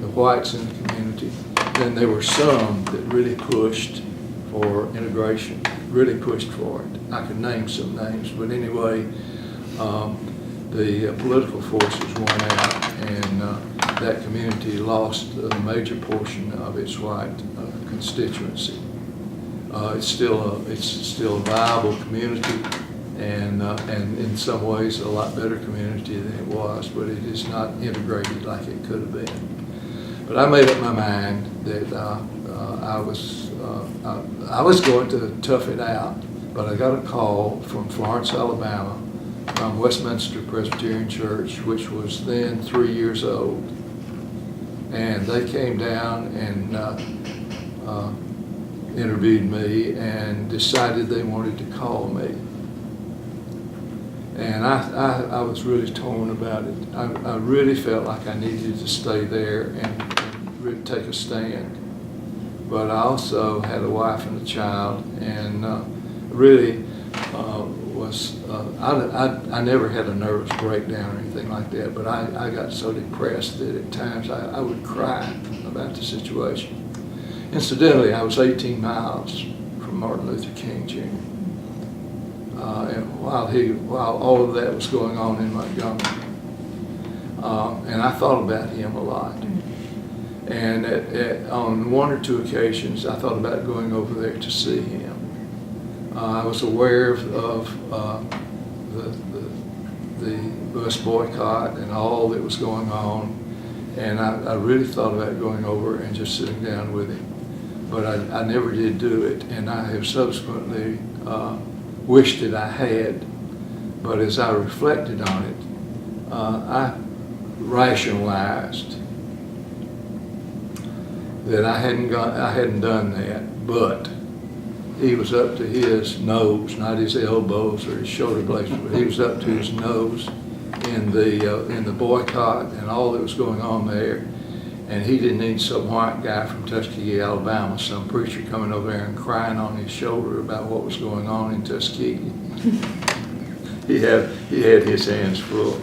The whites in the community, then there were some that really pushed for integration, really pushed for it. I could name some names, but anyway, the political forces won out, and that community lost a major portion of its white constituency. It's still a viable community, and in some ways a lot better community than it was, but it is not integrated like it could have been. But I made up my mind that I was going to tough it out. But I got a call from Florence, Alabama, from Westminster Presbyterian Church, which was then 3 years old. And they came down and interviewed me and decided they wanted to call me. And I was really torn about it. I really felt like I needed to stay there and really take a stand. But I also had a wife and a child, and really I never had a nervous breakdown or anything like that, but I got so depressed that at times I would cry about the situation. Incidentally, I was 18 miles from Martin Luther King Jr. And while all of that was going on in Montgomery, and I thought about him a lot. And on one or two occasions, I thought about going over there to see him. I was aware of the bus boycott and all that was going on, and I really thought about going over and just sitting down with him. But I never did do it, and I have subsequently wished that I had. But as I reflected on it, I rationalized that I hadn't done that, but he was up to his nose, not his elbows or his shoulder blades, but he was up to his nose in the boycott and all that was going on there. And he didn't need some white guy from Tuskegee, Alabama, some preacher coming over there and crying on his shoulder about what was going on in Tuskegee. He had his hands full.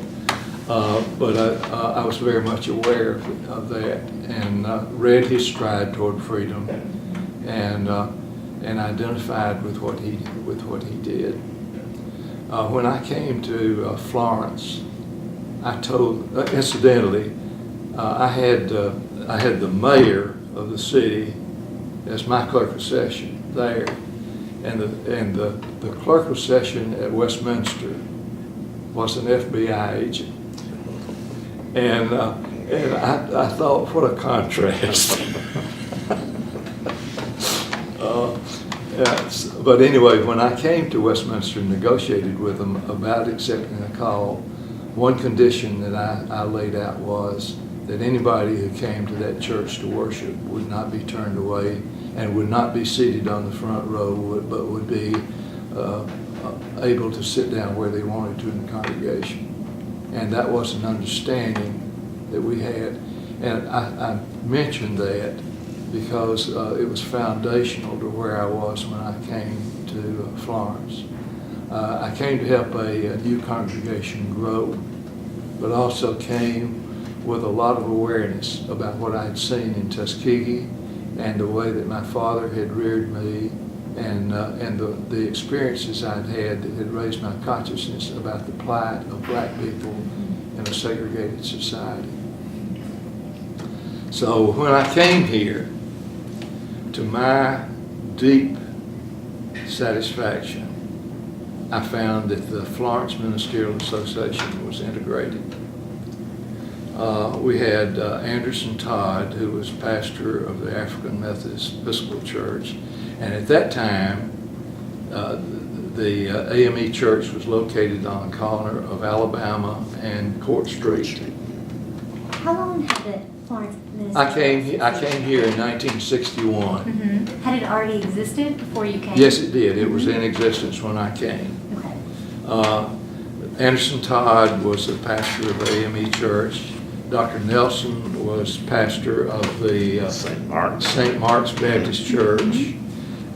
But I was very much aware of that, and read his stride toward freedom, and identified with what he did. When I came to Florence, I told, incidentally, I had the mayor of the city as my clerk of session there, and the clerk of session at Westminster was an FBI agent. And I thought, what a contrast. But anyway, when I came to Westminster and negotiated with them about accepting the call, one condition that I laid out was that anybody who came to that church to worship would not be turned away and would not be seated on the front row, but would be able to sit down where they wanted to in the congregation. And that was an understanding that we had. And I mentioned that because it was foundational to where I was when I came to Florence. I came to help a new congregation grow, but also came with a lot of awareness about what I had seen in Tuskegee and the way that my father had reared me, and the experiences I'd had that had raised my consciousness about the plight of black people in a segregated society. So when I came here, to my deep satisfaction, I found that the Florence Ministerial Association was integrated. We had Anderson Todd, who was pastor of the African Methodist Episcopal Church, and at that time, the AME Church was located on the corner of Alabama and Court Street. How long had the Florence I came here in 1961. Had it already existed before you came? Yes, it did. It was in existence when I came. Okay. Anderson Todd was the pastor of AME Church. Dr. Nelson was pastor of the St. Mark's. St. Mark's Baptist Church.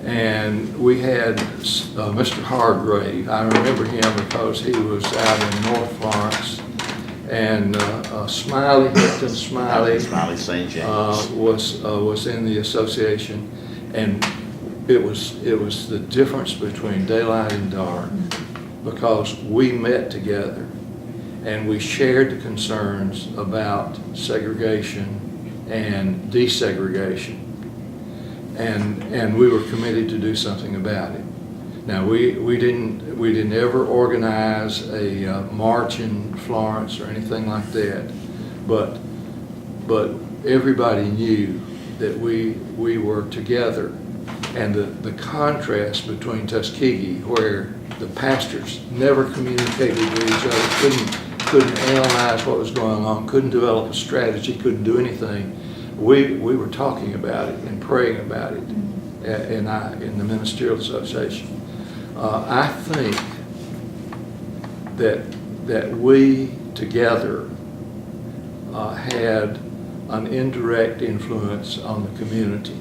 And we had Mr. Hargrave. I remember him because he was out in North Florence. And Smiley, Hilton Smiley, St. James. was in the association. And it was the difference between daylight and dark, because we met together and we shared the concerns about segregation and desegregation. And we were committed to do something about it. Now, we didn't ever organize a march in Florence or anything like that, but everybody knew that we were together. And the contrast between Tuskegee, where the pastors never communicated with each other, couldn't analyze what was going on, couldn't develop a strategy, couldn't do anything. We were talking about it and praying about it in the Ministerial Association. I think that we together had an indirect influence on the community.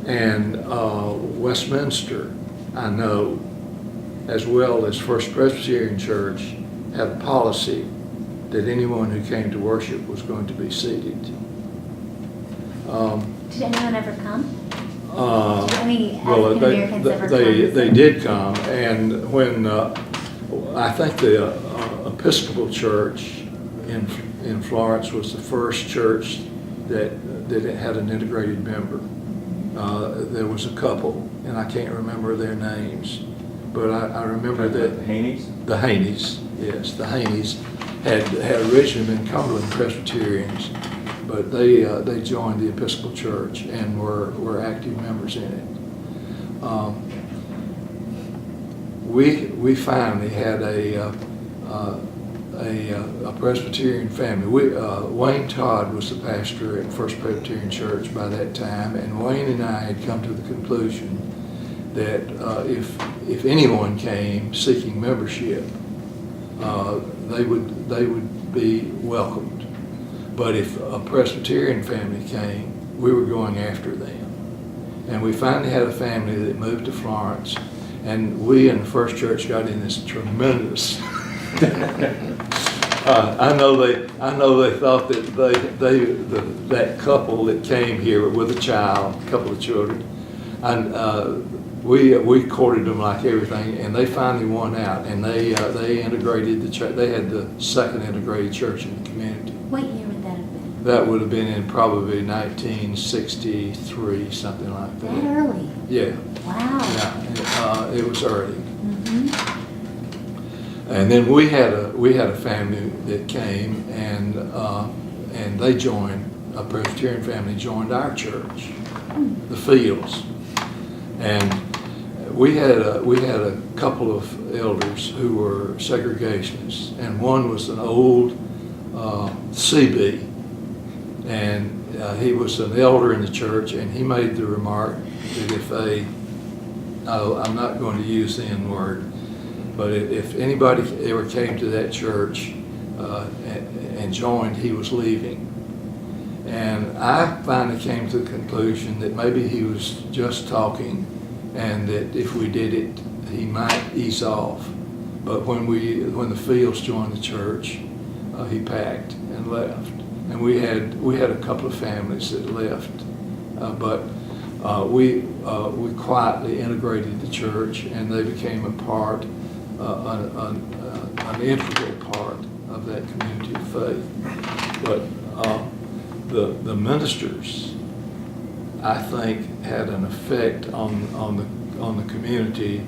And Westminster, I know, as well as First Presbyterian Church, had a policy that anyone who came to worship was going to be seated. Did anyone ever come? Did any Well, African Americans ever come? they did come, and when I think the Episcopal Church in Florence was the first church that had an integrated member. There was a couple, and I can't remember their names, but I remember that The Haney's? the Haney's, yes, the Haney's had originally been Cumberland Presbyterians, but they joined the Episcopal Church and were active members in it. We finally had a Presbyterian family. Wayne Todd was the pastor at First Presbyterian Church by that time, and Wayne and I had come to the conclusion that if anyone came seeking membership, they would be welcomed. But if a Presbyterian family came, we were going after them. And we finally had a family that moved to Florence, and we in the First Church got in this tremendous. I know they thought that that couple that came here with a child, a couple of children, and we courted them like everything, and they finally won out, and they integrated the church. They had the second integrated church in the community. What year would that have been? That would have been in probably 1963, something like that. That early? Yeah. Wow. Yeah, it was early. Mm-hmm. And then we had a family that came, and they joined, a Presbyterian family joined our church, the Fields, and we had a couple of elders who were segregationists, and one was an old CB, and he was an elder in the church, and he made the remark that I'm not going to use the N word, but if anybody ever came to that church and joined, he was leaving. And I finally came to the conclusion that maybe he was just talking, and that if we did it, he might ease off. But when the Fields joined the church, he packed and left. And we had a couple of families that left, but we quietly integrated the church, and they became a part. An integral part of that community of faith. But the ministers, I think, had an effect on the community,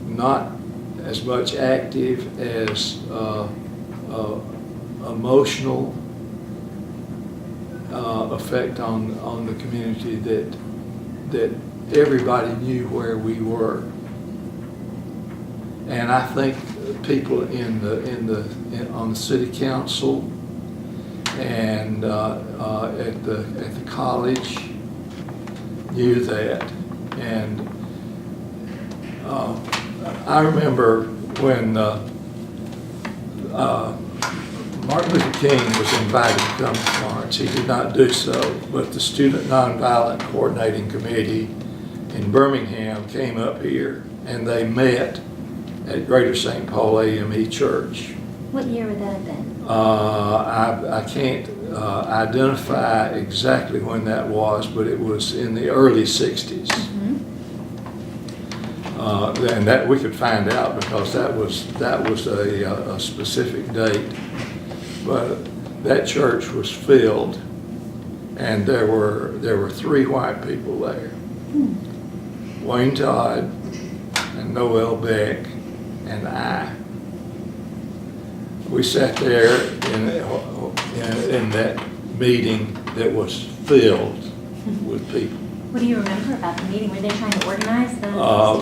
not as much active as emotional effect on the community, that everybody knew where we were. And I think people on the city council and at the college knew that. And I remember when Martin Luther King was invited to come to Florence. He did not do so, but the Student Nonviolent Coordinating Committee in Birmingham came up here, and they met at Greater St. Paul AME Church. What year would that have been? I can't identify exactly when that was, but it was in the early 60s. And that we could find out because that was a specific date. But that church was filled, and there were 3 white people there: Wayne Todd and Noel Beck and I. We sat there in that meeting that was filled with people. What do you remember about the meeting? Were they trying to organize the?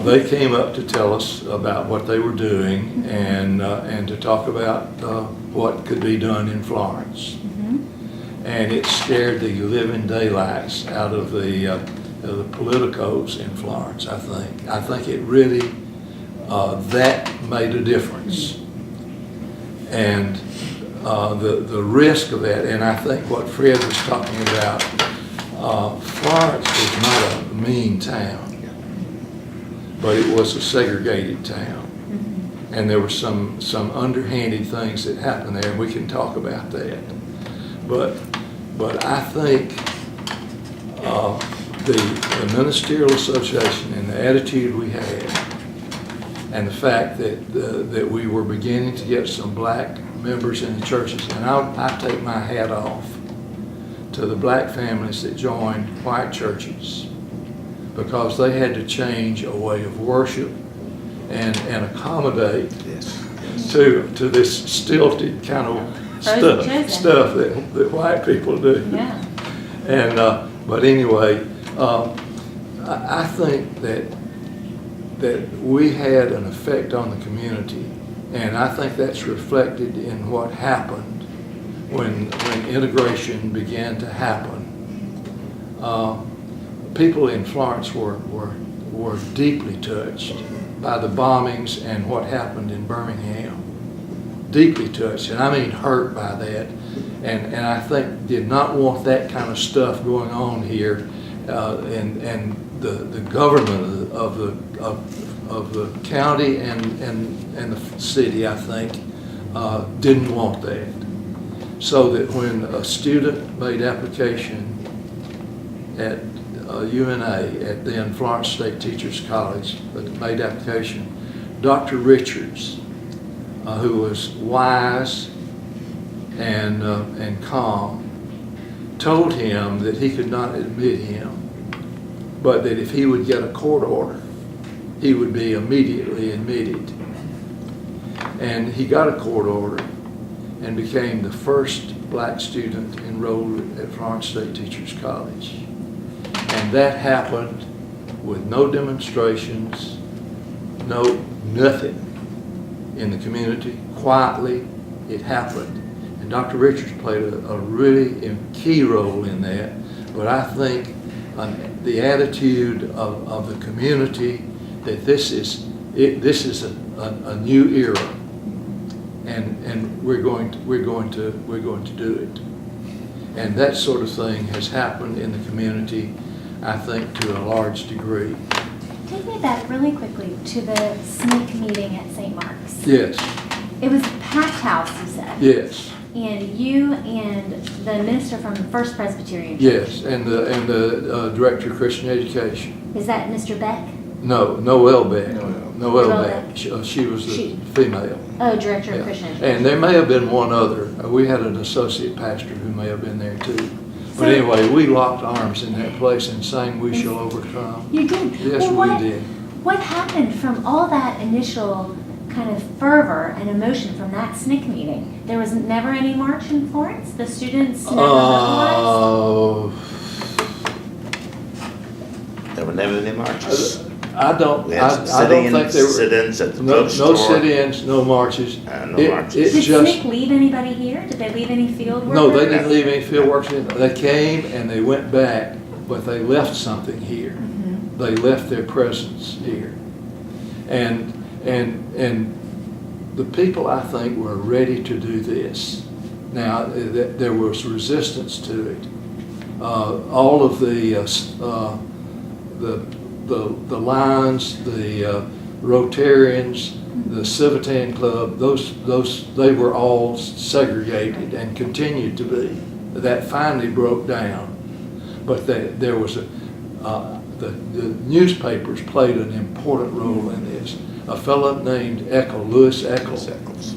They came up to tell us about what they were doing and to talk about what could be done in Florence. And it scared the living daylights out of the politicos in Florence, I think. I think it really, that made a difference. And the risk of that, and I think what Fred was talking about, Florence was not a mean town, but it was a segregated town. And there were some underhanded things that happened there, and we can talk about that. But I think the Ministerial Association and the attitude we had, and the fact that we were beginning to get some black members in the churches, and I take my hat off to the black families that joined white churches, because they had to change a way of worship and accommodate to this stilted kind of stuff that white people do. Yeah. And but anyway, I think that we had an effect on the community, and I think that's reflected in what happened when integration began to happen. People in Florence were deeply touched by the bombings and what happened in Birmingham. Deeply touched, and I mean hurt by that, and I think did not want that kind of stuff going on here, and the government of the county and the city, I think, didn't want that. So that when a student made application at UNA, at then Florence State Teachers College, but made application, Dr. Richards, who was wise and calm, told him that he could not admit him, but that if he would get a court order, he would be immediately admitted. And he got a court order and became the first black student enrolled at Florence State Teachers College. And that happened with no demonstrations, nothing in the community. Quietly, it happened. And Dr. Richards played a really key role in that. But I think the attitude of the community that this is a new era, and we're going to do it. And that sort of thing has happened in the community, I think, to a large degree. Take me back really quickly to the SNCC meeting at St. Mark's. Yes. It was a packed house, you said. Yes. And you and the minister from the First Presbyterian Church. Yes, and the director of Christian education. Is that Mr. Beck? No, Noel Beck. Noel Beck. Beck. She was the female. Oh, director of Yeah. Christian education. And there may have been one other. We had an associate pastor who may have been there too. But So- anyway, we locked arms in that place and sang "We Shall Overcome." You did? Yes, Well, we did. What happened from all that initial kind of fervor and emotion from that SNCC meeting? There was never any march in Florence? The students never mobilized? There were never any marches. I don't, We had some I don't think there were. sit-ins at the No drugstore. sit-ins, no marches. No marches. It Did just, SNCC leave anybody here? Did they leave any field workers? no, they didn't leave any field workers in. They came and they went back, but they left something here. Mhm. They left their presence here. And the people, I think, were ready to do this. Now, there was resistance to it. All of the Lions, the Rotarians, the Civitan Club, they were all segregated and continued to be. That finally broke down. But there was the newspapers played an important role in this. A fellow named Lewis Eccles,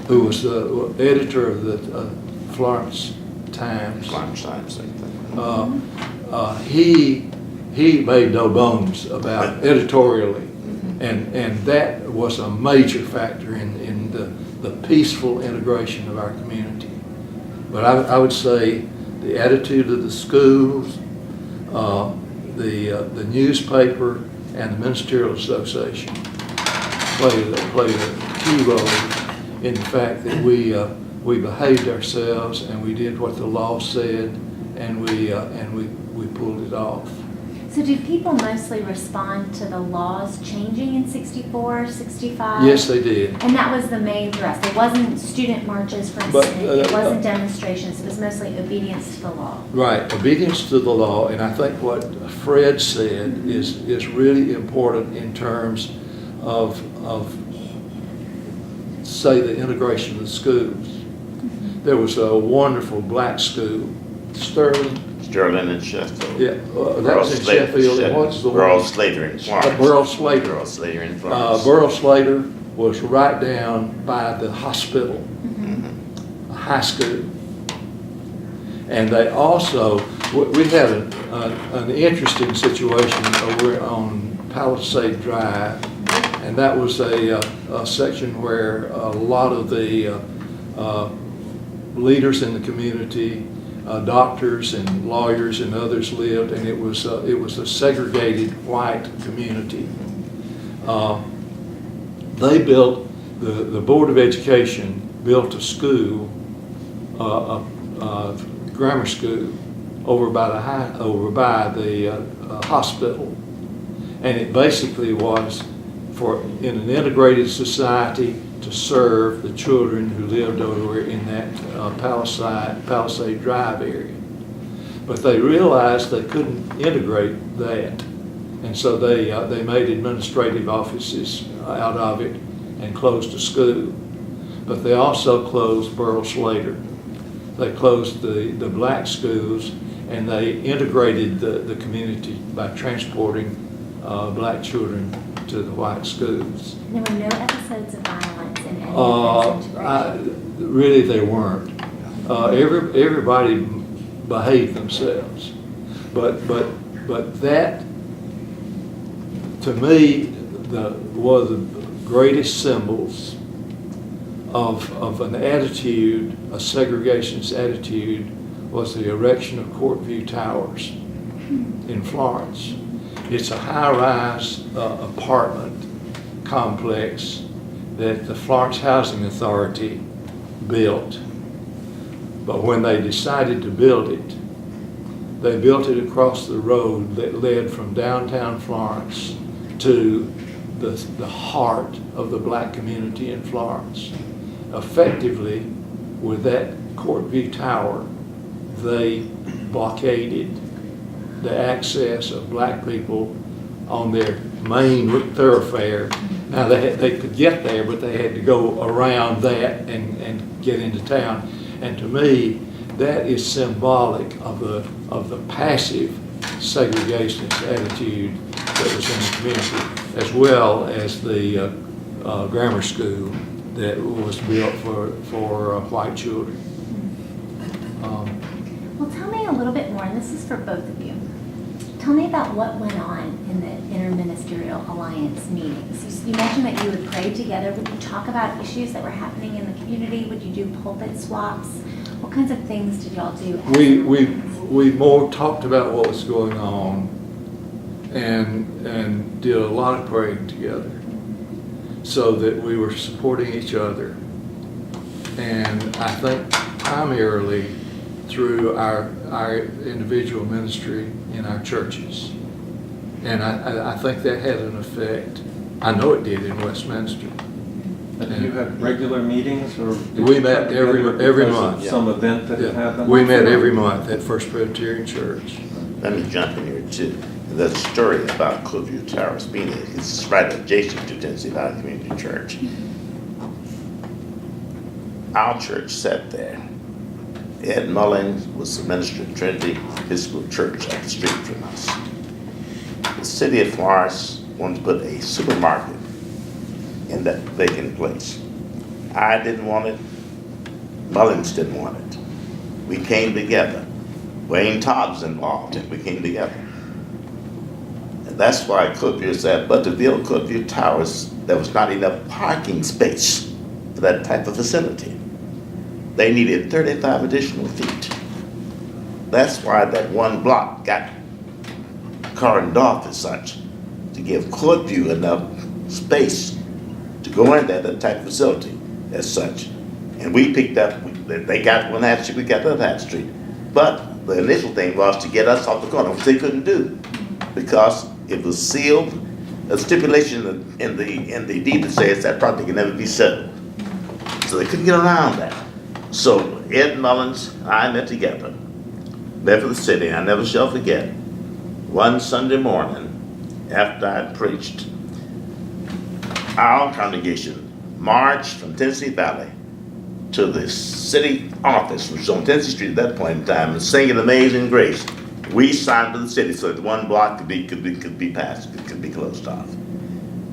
who was the editor of the Florence Times. Florence Times, same thing. He made no bones about editorially, and that was a major factor in the peaceful integration of our community. But I would say the attitude of the schools, the newspaper, and the ministerial association played a key role in the fact that we behaved ourselves and we did what the law said, and we pulled it off. So did people mostly respond to the laws changing in 64, 65? Yes, they did. And that was the main thrust. It wasn't student marches, for But, instance. It wasn't demonstrations. It was mostly obedience to the law. Right, obedience to the law, and I think what Fred said is really important in terms of say the integration of the schools. There was a wonderful black school, Sterling. Sterling and Sheffield. Yeah, that was in Sheffield. And what's the Burl one? Slater in Florence. Burl Slater. Burl Slater in Florence. Burl Slater was right down by the hospital, a high school. And they also, we had an interesting situation over on Palisade Drive, and that was a section where a lot of the leaders in the community, doctors and lawyers and others lived, and it was a segregated white community. They built, the Board of Education built a school, a grammar school over by the hospital, and it basically was in an integrated society to serve the children who lived over in that Palisade Drive area. But they realized they couldn't integrate that, and so they made administrative offices out of it and closed the school. But they also closed Burl Slater. They closed the black schools, and they integrated the community by transporting black children to the white schools. There were no episodes of violence in any of those integrations. Really, there weren't. Everybody behaved themselves, but that, to me, one of the greatest symbols of an attitude, a segregationist attitude, was the erection of Courtview Towers in Florence. It's a high-rise apartment complex that the Florence Housing Authority built. But when they decided to build it, they built it across the road that led from downtown Florence to the heart of the black community in Florence. Effectively, with that Courtview Tower, they blockaded the access of black people on their main thoroughfare. Now they could get there, but they had to go around that and get into town. And to me, that is symbolic of the passive segregationist attitude that was in the community, as well as the grammar school that was built for white children. Well, tell me a little bit more, and this is for both of you. Tell me about what went on in the Interministerial Alliance meetings. You mentioned that you would pray together. Would you talk about issues that were happening in the community? Would you do pulpit swaps? What kinds of things did y'all do? We more talked about what was going on, and did a lot of praying together so that we were supporting each other. And I think primarily through our individual ministry in our churches. And I think that had an effect. I know it did in Westminster. Did you have regular meetings, or did We you met come every together because month. of some event that had happened? We met every month at First Presbyterian Church. Let me jump in here too. There's a story about Cliffview Towers being, it's right adjacent to Tennessee Valley Community Church. Our church sat there. Ed Mullins was the minister of Trinity Episcopal Church up the street from us. The city of Florence wanted to put a supermarket in that vacant place. I didn't want it. Mullins didn't want it. We came together. Wayne Todd was involved, and we came together. And that's why Cliffview said, but to build Cliffview Towers, there was not enough parking space for that type of facility. They needed 35 additional feet. That's why that one block got cordoned off as such, to give Cliffview enough space to go in there, that type of facility as such. And we picked up, they got one half street, we got the other half street. But the initial thing was to get us off the corner, which they couldn't do, because it was sealed. A stipulation in the deed that says that property can never be sold. So they couldn't get around that. So Ed Mullins and I met together, left for the city. I never shall forget, one Sunday morning after I preached, our congregation marched from Tennessee Valley to the city office, which was on Tennessee Street at that point in time, and singing Amazing Grace. We signed to the city so that one block could be passed, could be closed off.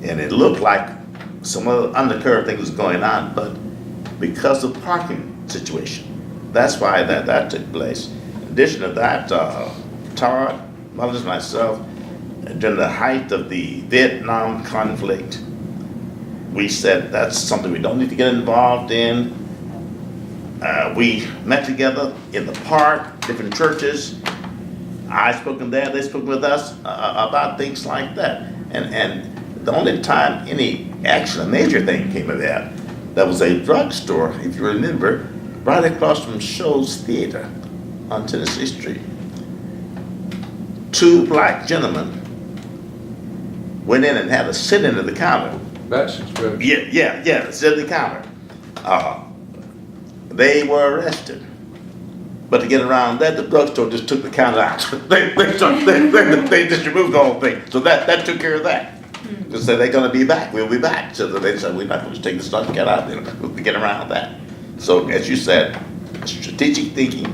And it looked like some other undercurrent thing was going on, but because of parking situation, that's why that took place. In addition to that, Todd, Mullins, and myself, during the height of the Vietnam conflict, we said that's something we don't need to get involved in. We met together in the park, different churches. I spoken there, they spoke with us about things like that. And the only time any action, a major thing came of that, there was a drugstore, if you remember, right across from Shoals Theater on Tennessee Street. Two black gentlemen went in and had a sit-in at the counter. Baptist Church. Yeah, sit at the counter. They were arrested. But to get around that, the drugstore just took the counter out. they just removed the whole thing. So that took care of that. They said they're going to be back. We'll be back. So they said we're not going to take the stuff to get out there. We'll get around that. So as you said, strategic thinking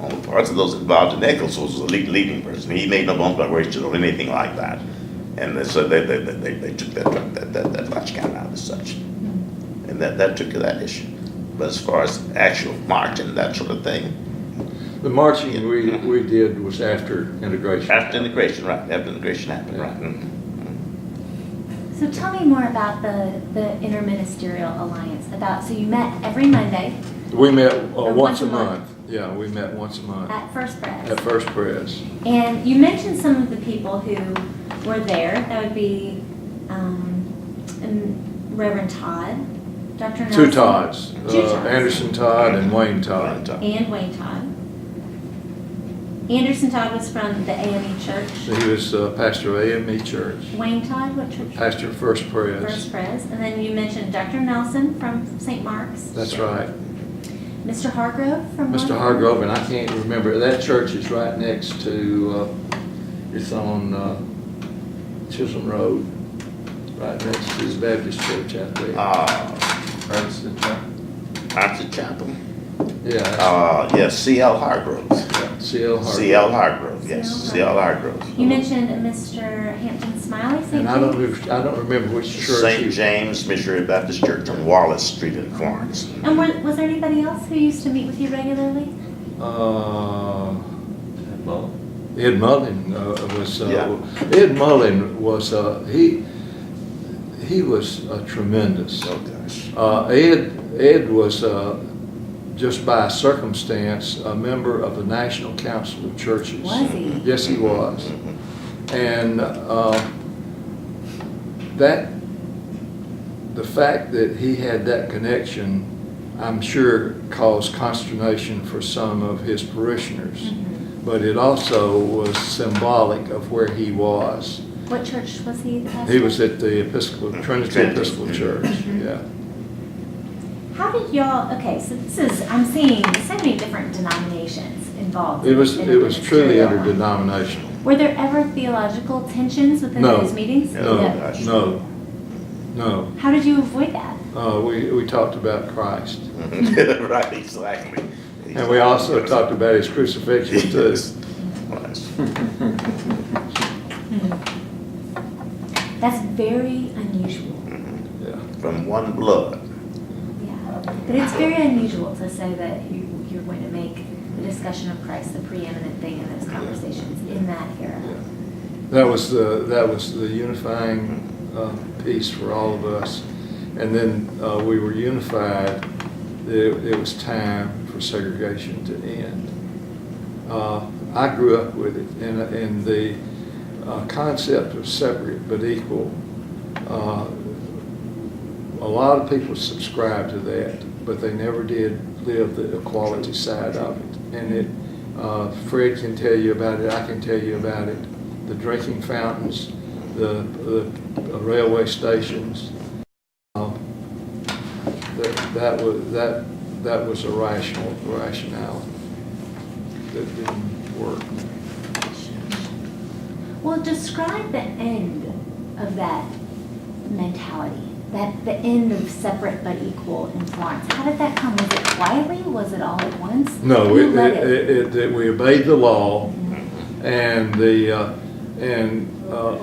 on the parts of those involved in Eccles was a leading person. He made no bones about race or anything like that. And so they took that lunch counter out as such. And that took to that issue. But as far as actual marching, that sort of thing. The marching we did was after integration. After integration, right. After integration happened, right. Mm-hmm. So tell me more about the Interministerial Alliance. So you met every Monday We met Or once a month. Yeah, we met once a month at First Pres. at First Pres. And you mentioned some of the people who were there. That would be Reverend Todd, Dr. Nelson. Two Todds, Two Todds. Anderson Todd and Wayne Todd. And Wayne Todd. Anderson Todd was from the AME Church. He was pastor of AME Church, Wayne Todd, what church? pastor of First Pres. First Pres. And then you mentioned Dr. Nelson from St. Mark's. That's right. Mr. Hargrove from Mr. Hargrove, and I can't remember, that church is right next to, it's on Chisholm Road, right next to the Baptist Church out there. Ernst Chapel. Ernst Chapel. Yeah, Yes, C.L. Hargrove. C.L. Hargrove. C.L. Hargrove, yes, C.L. Hargrove. You mentioned Mr. Hampton Smiley, St. And I don't remember which church. St. James Missionary Baptist Church on Wallace Street in Florence. And was there anybody else who used to meet with you regularly? Well, Ed Mullin was, Yeah. Ed Mullin was, he was tremendous. Oh, gosh. Ed was, just by circumstance, a member of the National Council of Churches. Was he? Yes, he was. And the fact that he had that connection, I'm sure, caused consternation for some of his parishioners. Mhm. But it also was symbolic of where he was. What church was he pastor? He was at the Trinity Trinity. Episcopal Church, Mhm. yeah. How did y'all, okay, so I'm seeing so many different denominations involved. It was in truly ministerial. interdenominational. Were there ever theological tensions within No. those meetings? No. How did you avoid that? We talked about Christ. Right, exactly. And we also talked about his crucifixion too. Yes. That's very unusual. Yeah. From one blood. Yeah, but it's very unusual to say that you're going to make the discussion of Christ the preeminent thing in those conversations in that era. That was the unifying piece for all of us. And then we were unified. It was time for segregation to end. I grew up with it, and the concept of separate but equal. A lot of people subscribe to that, but they never did live the equality side of it. And Fred can tell you about it. I can tell you about it. The drinking fountains, the railway stations. That was a rationale that didn't work. Well, describe the end of that mentality, the end of separate but equal in Florence. How did that come? Was it quietly? Was it all at once? No, Who led it? we obeyed the law, and a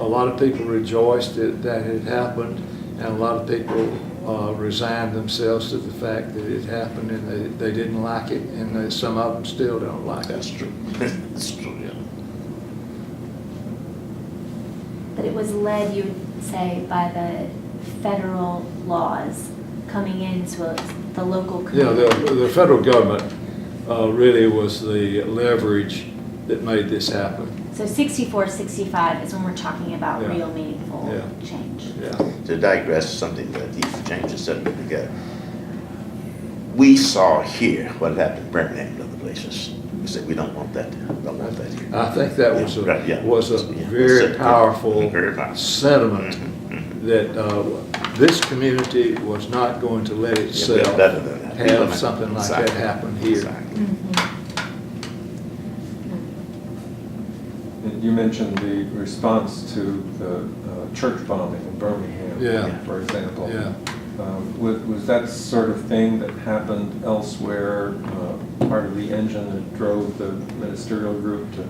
lot of people rejoiced that it happened, and a lot of people resigned themselves to the fact that it happened, and they didn't like it, and some of them still don't like That's it. true. That's true, yeah. But it was led, you would say, by the federal laws coming into the local Yeah, community. the federal government really was the leverage that made this happen. So 64, 65 is when we're talking about Yeah. real meaningful Yeah. change. Yeah. To digress, something that these changes that we together. We saw here what happened in Birmingham and other places. We said we don't want that. Don't want that here. I think that was Yeah, right, yeah. a Yeah. very powerful Very powerful. sentiment Mhm. that this community was not going to let Yeah, itself better than that. have something like that Exactly. happen here. Exactly. You mentioned the response to the church bombing in Birmingham, Yeah. for example. Yeah. Was that sort of thing that happened elsewhere part of the engine that drove the ministerial group to?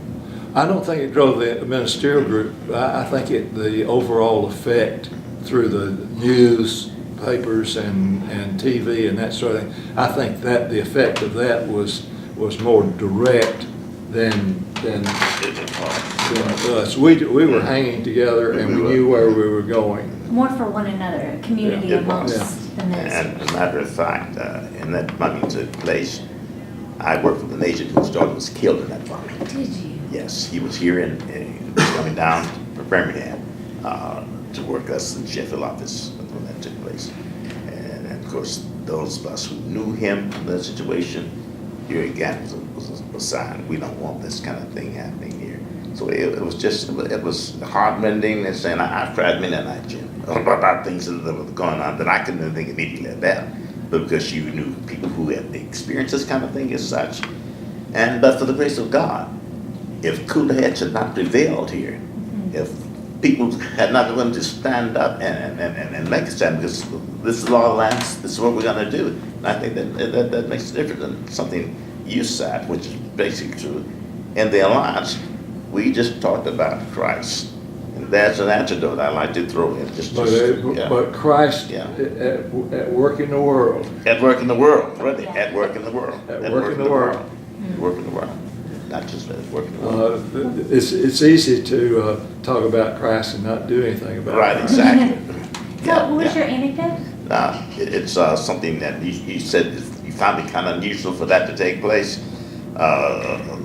I don't think it drove the ministerial group. I think the overall effect through the news, papers, and TV and that sort of thing. I think that the effect of that was more direct than us. We were hanging together, and we knew where we were going. More for one another, a community Yeah. amongst the And ministry. as a matter of fact, in that bombing took place, I worked with an agent whose daughter was killed in that bombing. Did you? Yes, he was here and he was coming down from Birmingham to work us in Sheffield office when that took place. And of course, those of us who knew him in that situation, here again was a sign, we don't want this kind of thing happening here. So it was heartrending and saying, I've cried many a night, Jim, about things that were going on that I couldn't think immediately about, but because you knew people who had experienced this kind of thing as such. But for the grace of God, if cooler heads had not prevailed here, if people had not been willing to stand up and make a stand, because this is our last, this is what we're going to do. And I think that makes a difference than something you said, which is basically true. In the Alliance, we just talked about Christ. And that's an antidote I like to throw in. But Christ Yeah. at work in the world. At work in the world, really. Yeah. At work in the world. At work in the world. Work in the world. Not just at work in the world. It's easy to talk about Christ and not do anything about Right, Christ. exactly. So what was your anecdote? It's something that you said you found it kind of unusual for that to take place.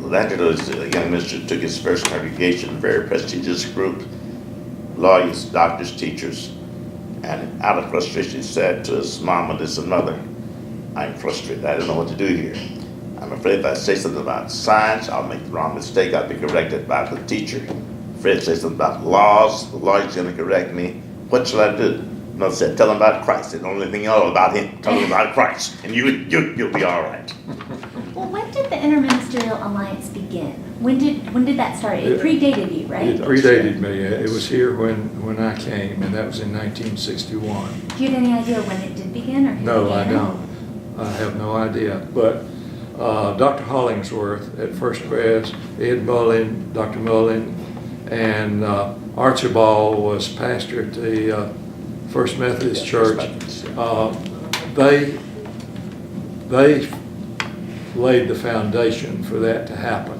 Florence-Lauderdale is a young minister took his first congregation, a very prestigious group, lawyers, doctors, teachers, and out of frustration he said to his mom and his mother, I'm frustrated, I don't know what to do here. I'm afraid if I say something about science, I'll make the wrong mistake, I'll be corrected by the teacher. Afraid to say something about laws, the lawyer's gonna correct me. What shall I do? Mother said, tell him about Christ. The only thing you know about him, tell him about Christ, and you'll be all right. Well, when did the Interministerial Alliance begin? When did that start? It predated you, right? It predated me. It was here when I came, and that was in 1961. Do you have any idea when it did begin or who No, I began it? don't. I have no idea. But Dr. Hollingsworth at First Pres, Ed Mullin, Dr. Mullin, and Archibald was pastor at the First Methodist Yeah, Church. First Methodist, They laid the foundation for that to happen.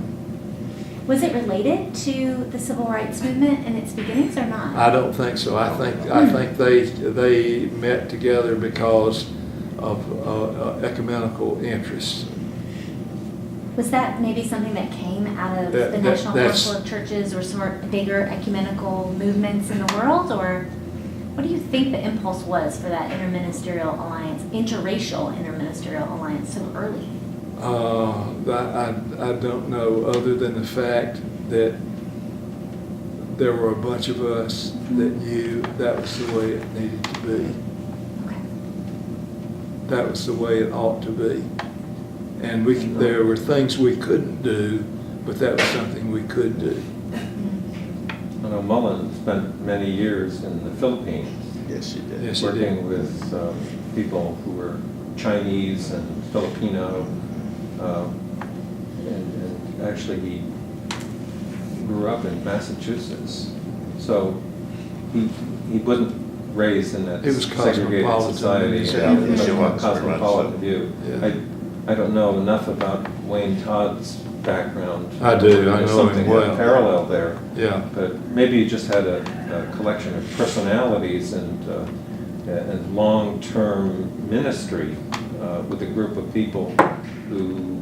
Was it related to the civil rights movement and its beginnings or not? I don't think so. I think they met together because of ecumenical interests. Was that maybe something that came out of the National Council of Churches or some bigger ecumenical movements in the world? Or what do you think the impulse was for that interministerial alliance, interracial interministerial alliance so early? I don't know, other than the fact that there were a bunch of us that knew that was the way it needed to be. Okay. That was the way it ought to be. And there were things we couldn't do, but that was something we could do. I know Mullen spent many years in the Philippines, Yes, he did. Yes, he did. working with people who were Chinese and Filipino, and actually he grew up in Massachusetts, so he wasn't raised in that He was segregated cosmopolitan. society, Yeah, but he from a was very much cosmopolitan so. view. Yeah. I don't know enough about Wayne Todd's background. I do. I There's know him something well. parallel there. Yeah. But maybe he just had a collection of personalities and long-term ministry with a group of people who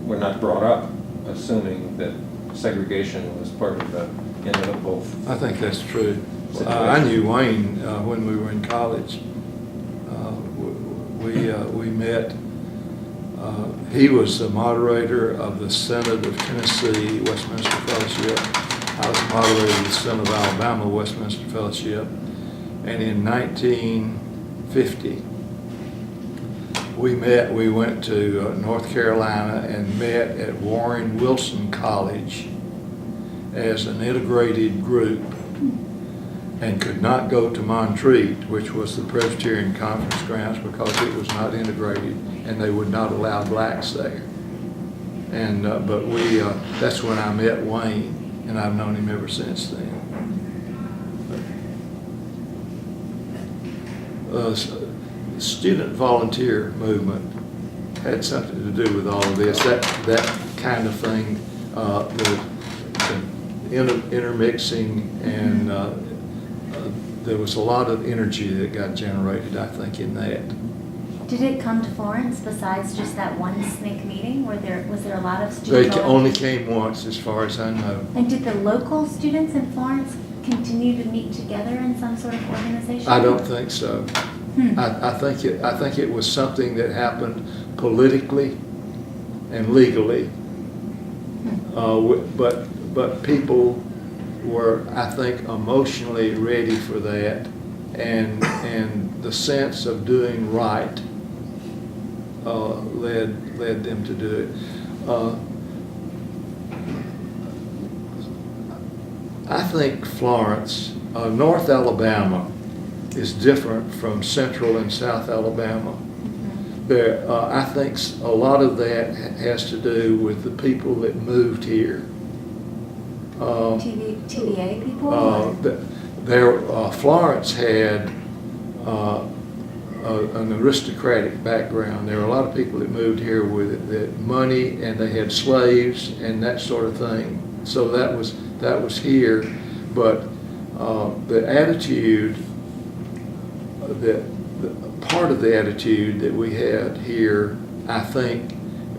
were not brought up assuming that segregation was part of the inevitable. I think that's true. Situation. I knew Wayne when we were in college. We met. He was the moderator of the Synod of Tennessee Westminster Fellowship. I was the moderator of the Synod of Alabama Westminster Fellowship. And in 1950, we went to North Carolina and met at Warren Wilson College as an integrated group, and could not go to Montreat, which was the Presbyterian Conference grounds, because it was not integrated and they would not allow blacks there. And but that's when I met Wayne, and I've known him ever since then. Student volunteer movement had something to do with all of this. That kind of thing, the intermixing, and there was a lot of energy that got generated, I think, in that. Did it come to Florence besides just that one SNCC meeting? Was there a lot of They students? only came once, as far as I know. And did the local students in Florence continue to meet together in some sort of organization? I don't think so. I think it was something that happened politically and legally, but people were, I think, emotionally ready for that, and the sense of doing right led them to do it. I think Florence, North Alabama, is different from Central and South Alabama. There, I think a lot of that has to do with the people that moved here. TVA people? Florence had an aristocratic background. There were a lot of people that moved here with that money, and they had slaves and that sort of thing. So that was here, but the attitude part of the attitude that we had here, I think,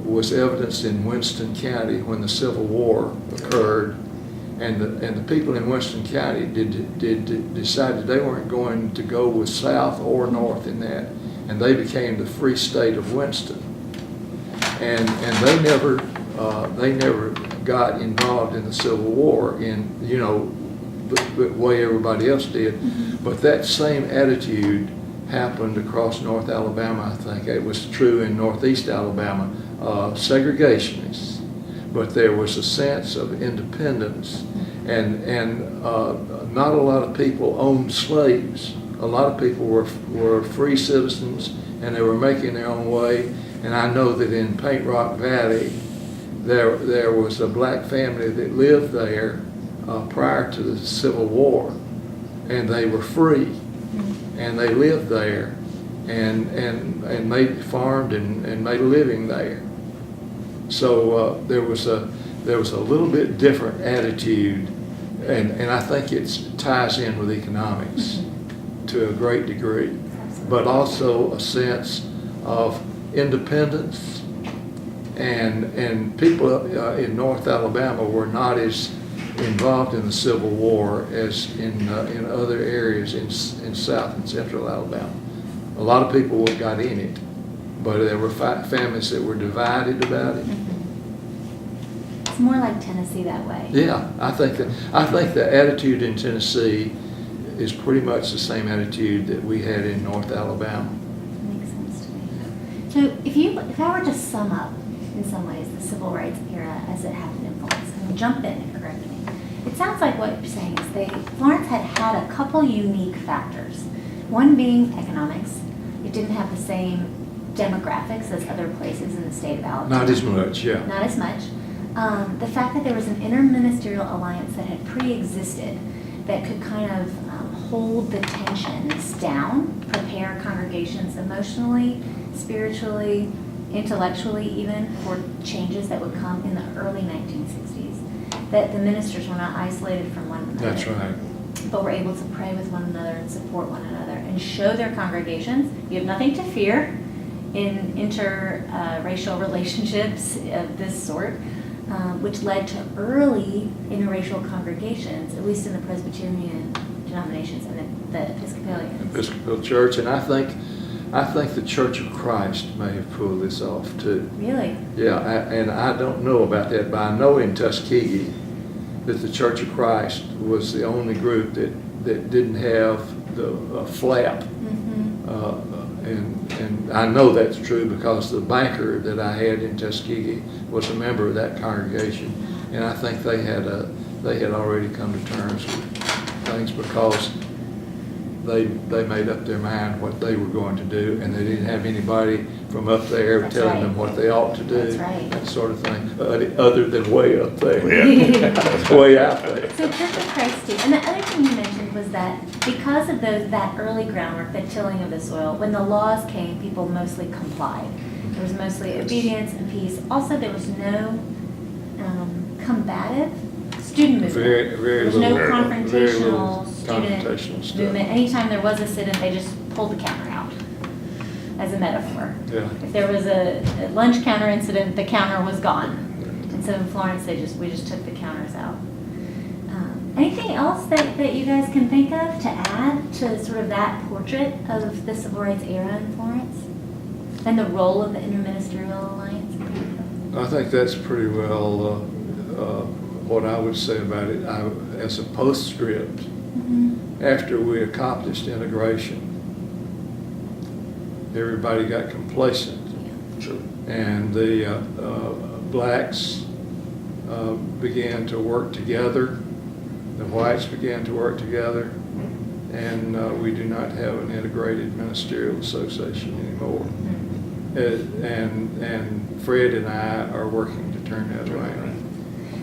was evidenced in Winston County when the Civil War occurred, and the people in Winston County decided they weren't going to go with South or North in that, and they became the Free State of Winston, and they never got involved in the Civil War in the way everybody else did, but that same attitude happened across North Alabama. I think it was true in Northeast Alabama. Segregationists, but there was a sense of independence, and not a lot of people owned slaves. A lot of people were free citizens, and they were making their own way. And I know that in Paint Rock Valley, there was a black family that lived there prior to the Civil War, and they were free, and they lived there, and farmed and made a living there. So there was a little bit different attitude, and I think it ties in with economics to a great degree, but also a sense of independence, and people in North Alabama were not as involved in the Civil War as in other areas in South and Central Alabama. A lot of people got in it, but there were families that were divided about it. It's more like Tennessee that way. Yeah, I think the attitude in Tennessee is pretty much the same attitude that we had in North Alabama. Makes sense to me. So if I were to sum up in some ways the civil rights era as it happened in Florence, and jump in and correct me, it sounds like what you're saying is Florence had a couple unique factors. One being economics. It didn't have the same demographics as other places in the state of Alabama. Not as much, yeah. Not as much. The fact that there was an interministerial alliance that had pre-existed that could kind of hold the tensions down, prepare congregations emotionally, spiritually, intellectually even, for changes that would come in the early 1960s. That the ministers were not isolated from one another. That's right. But were able to pray with one another and support one another and show their congregations you have nothing to fear in interracial relationships of this sort, which led to early interracial congregations, at least in the Presbyterian denominations and the Episcopalians. Episcopal Church, and I think the Church of Christ may have pulled this off too. Really? Yeah, and I don't know about that, but I know in Tuskegee that the Church of Christ was the only group that didn't have the flap. And I know that's true because the banker that I had in Tuskegee was a member of that congregation, and I think they had already come to terms with things because they made up their mind what they were going to do, and they didn't have anybody from up there That's telling right. them what they ought to do. That's right. That sort of thing, other than way up there. Yeah. Way out there. So Church of Christ too. And the other thing you mentioned was that because of that early groundwork, the tilling of the soil, when the laws came, people mostly complied. There was mostly obedience and peace. Also, there was no combative student movement. Very There was little. no Very little confrontational confrontational student stuff. movement. Anytime there was a sit-in, they just pulled the counter out, as a metaphor. Yeah. If there was a lunch counter incident, the counter was gone. And so in Florence, we just took the counters out. Anything else that you guys can think of to add to sort of that portrait of the Civil Rights era in Florence? And the role of the Interministerial Alliance? I think that's pretty well what I would say about it. As a postscript, after we accomplished integration, everybody got complacent. True. And the blacks began to work together. The whites began to work together. And we do not have an integrated ministerial association anymore. And Fred and I are working to turn that around.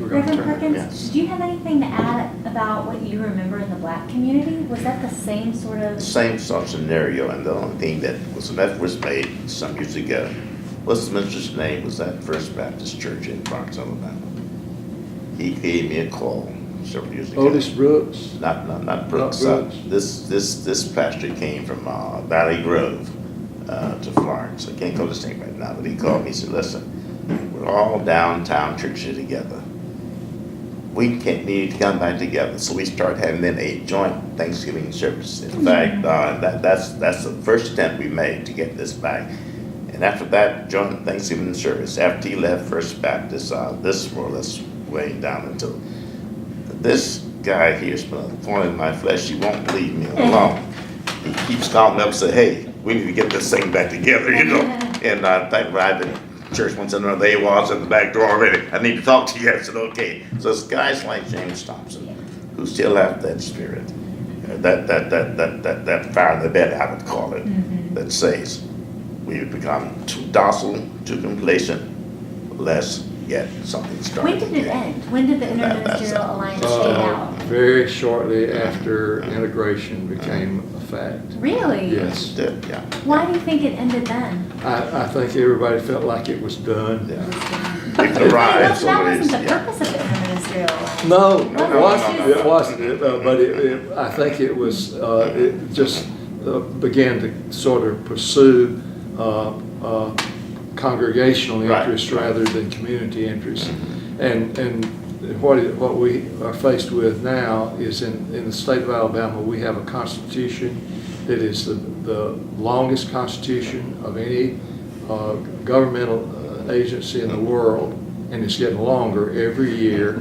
We're going to Reverend turn it Perkins, did you have anything to add about what you remember in the black community? Was that the same sort of? Same sort of scenario, and the only thing that was an effort was made some years ago. What's the minister's name? Was that First Baptist Church in Florence-Lauderdale? He gave me a call several years ago. Otis Brooks. Not Brooks. Not Brooks. This pastor came from Valley Grove to Florence. I can't call his name right now, but he called me and said, "Listen, We're all downtown churches together. We need to come back together, so we start having then a joint Thanksgiving service. In fact, that's the first attempt we made to get this back. And after that joint Thanksgiving service, after he left First Baptist, this more or less way down until this guy here's been a thorn in my flesh. He won't leave me alone. He keeps calling me up and say, "Hey, we need to get this thing back together," you know. And in fact, when I've been in church once and they was at the back door already. "I need to talk to you." I said, "Okay." So it's guys like James Thompson who still have that spirit, that fire in the belly, I would call it, that says we've become too docile, too complacent, less yet something started. When did it end? When did the Interministerial Alliance shake out? Very shortly after integration became a fact. Really? Yes. Yeah, yeah. Why do you think it ended then? I think everybody felt like it was done. Yeah. People arrived, so That it is, wasn't the yeah. purpose of the Interministerial Alliance. No, No, it wasn't. no. It wasn't. But I think it was. It just began to sort of pursue congregational Right. interest rather than community interest. And what we are faced with now is in the state of Alabama, we have a constitution that is the longest constitution of any governmental agency in the world, and it's getting longer every year.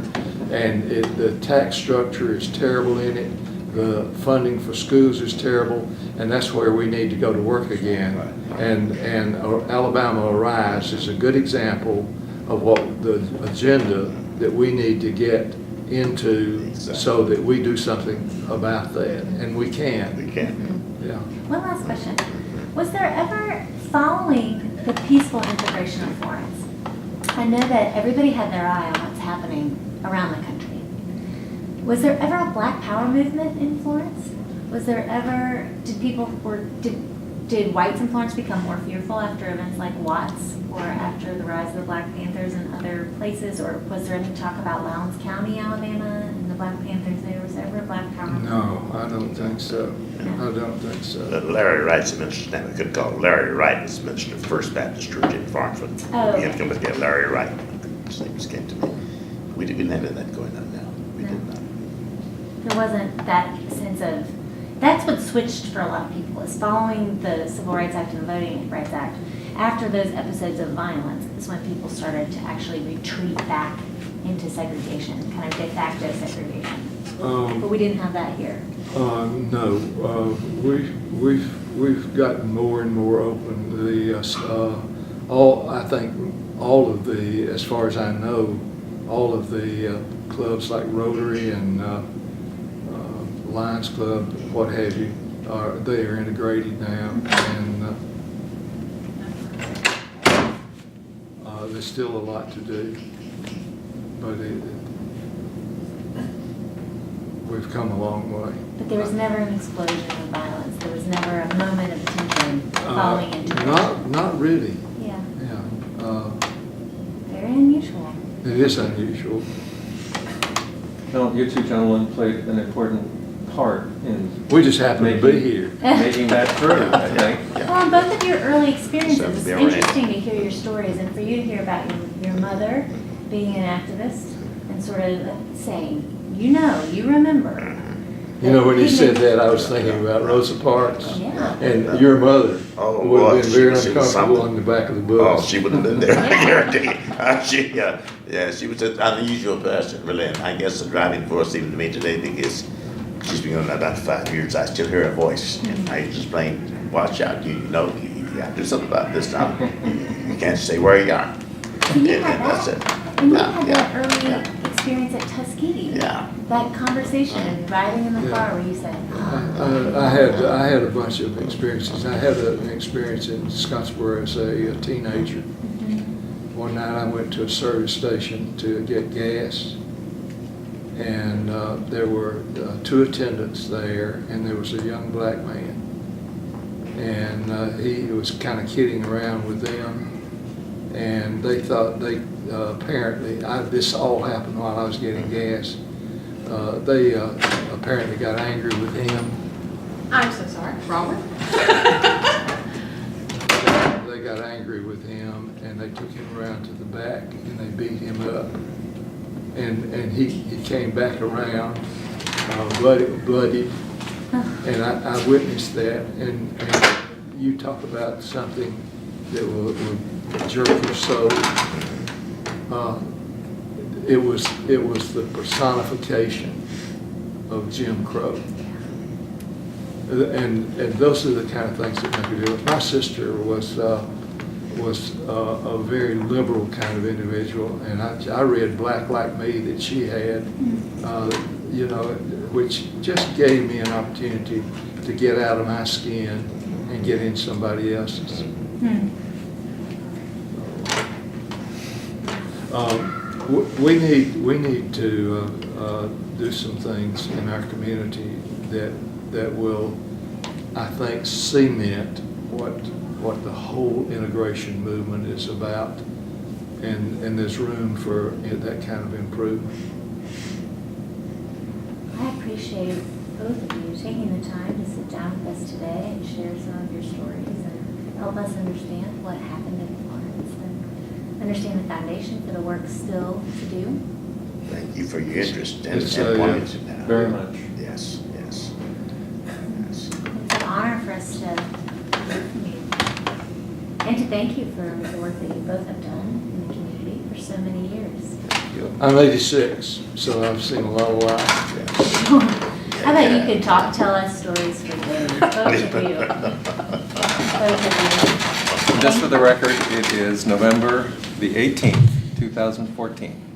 And the tax structure is terrible in it. The funding for schools is terrible, and that's where we need to go to work again. And Alabama Arise is a good example of what the agenda that we need to get into so that we do something about that, and we can. We can. Yeah. One last question. Was there ever, following the peaceful integration of Florence, I know that everybody had their eye on what's happening around the country. Was there ever a Black Power movement in Florence? Was there ever, did whites in Florence become more fearful after events like Watts or after the rise of the Black Panthers in other places? Or was there any talk about Lowndes County, Alabama, and the Black Panthers there? Was there ever a Black Power movement? No, I don't think so. I don't think so. Larry Wright's the minister's name. I could call Larry Wright is the minister of First Baptist Church in Florence. Oh. He had to come with Larry Wright. His name just came to me. We didn't have that going on now. We did not. There wasn't that sense of, that's what switched for a lot of people, is following the Civil Rights Act and the Voting Rights Act. After those episodes of violence is when people started to actually retreat back into segregation, kind of de facto segregation. But we didn't have that here. No, we've gotten more and more open. I think all of the, as far as I know, all of the clubs like Rotary and Lions Club, what have you, they are integrated now, and there's still a lot to do, but we've come a long way. But there was never an explosion of violence. There was never a moment of tension following integration. Not really. Yeah, Yeah, very unusual. it is unusual. Well, you two gentlemen played an important part in We just happen to be here. making that through, I think. Well, on both of your early experiences, Sounds it's to be all right. interesting to hear your stories and for you to hear about your mother being an activist and sort of saying, you remember. You know, when you said that, I was thinking about Rosa Parks Yeah. and your mother Oh, would boy, have been very she was uncomfortable something. in the back of the Oh, bus. she wouldn't have been there, I guarantee you. She was an unusual person, really, and I guess the driving force even to me today because she's been on about 5 years. I still hear her voice, and I just plain watch out. You got to do something about this now. You can't stay where you are. And you And had that's that. it. And you Yeah, had yeah, that early yeah. experience at Tuskegee. Yeah. That conversation and riding in the Yeah. car where you said, I had a bunch of experiences. I had an experience in Scottsboro as a teenager. One night I went to a service station to get gas, and there were 2 attendants there, and there was a young black man. And he was kind of kidding around with them, and they thought apparently, this all happened while I was getting gas. They apparently got angry with him. I'm so sorry. Robert? they got angry with him and they took him around to the back and they beat him up. And he came back around, bloodied, and I witnessed that. And you talk about something that will jerk your soul. It was the personification of Jim Crow. And those are the kind of things that make a difference. My sister was a very liberal kind of individual, and I read Black Like Me that she had, you know, which just gave me an opportunity to get out of my skin and get in somebody else's. We need to do some things in our community that will, I think, cement what the whole integration movement is about, and there's room for that kind of improvement. I appreciate both of you taking the time to sit down with us today and share some of your stories and help us understand what happened in Florence and understand the foundation for the work still to do. Thank you for your interest and It's, pointing to that. Very much. Yes. It's an honor for us to hear from you and to thank you for the work that you both have done in the community for so many years. I'm 86, so I've seen a lot of life. How about you could tell us stories for days, both of you. Both of you. Just for the record, it is November the 18th, 2014.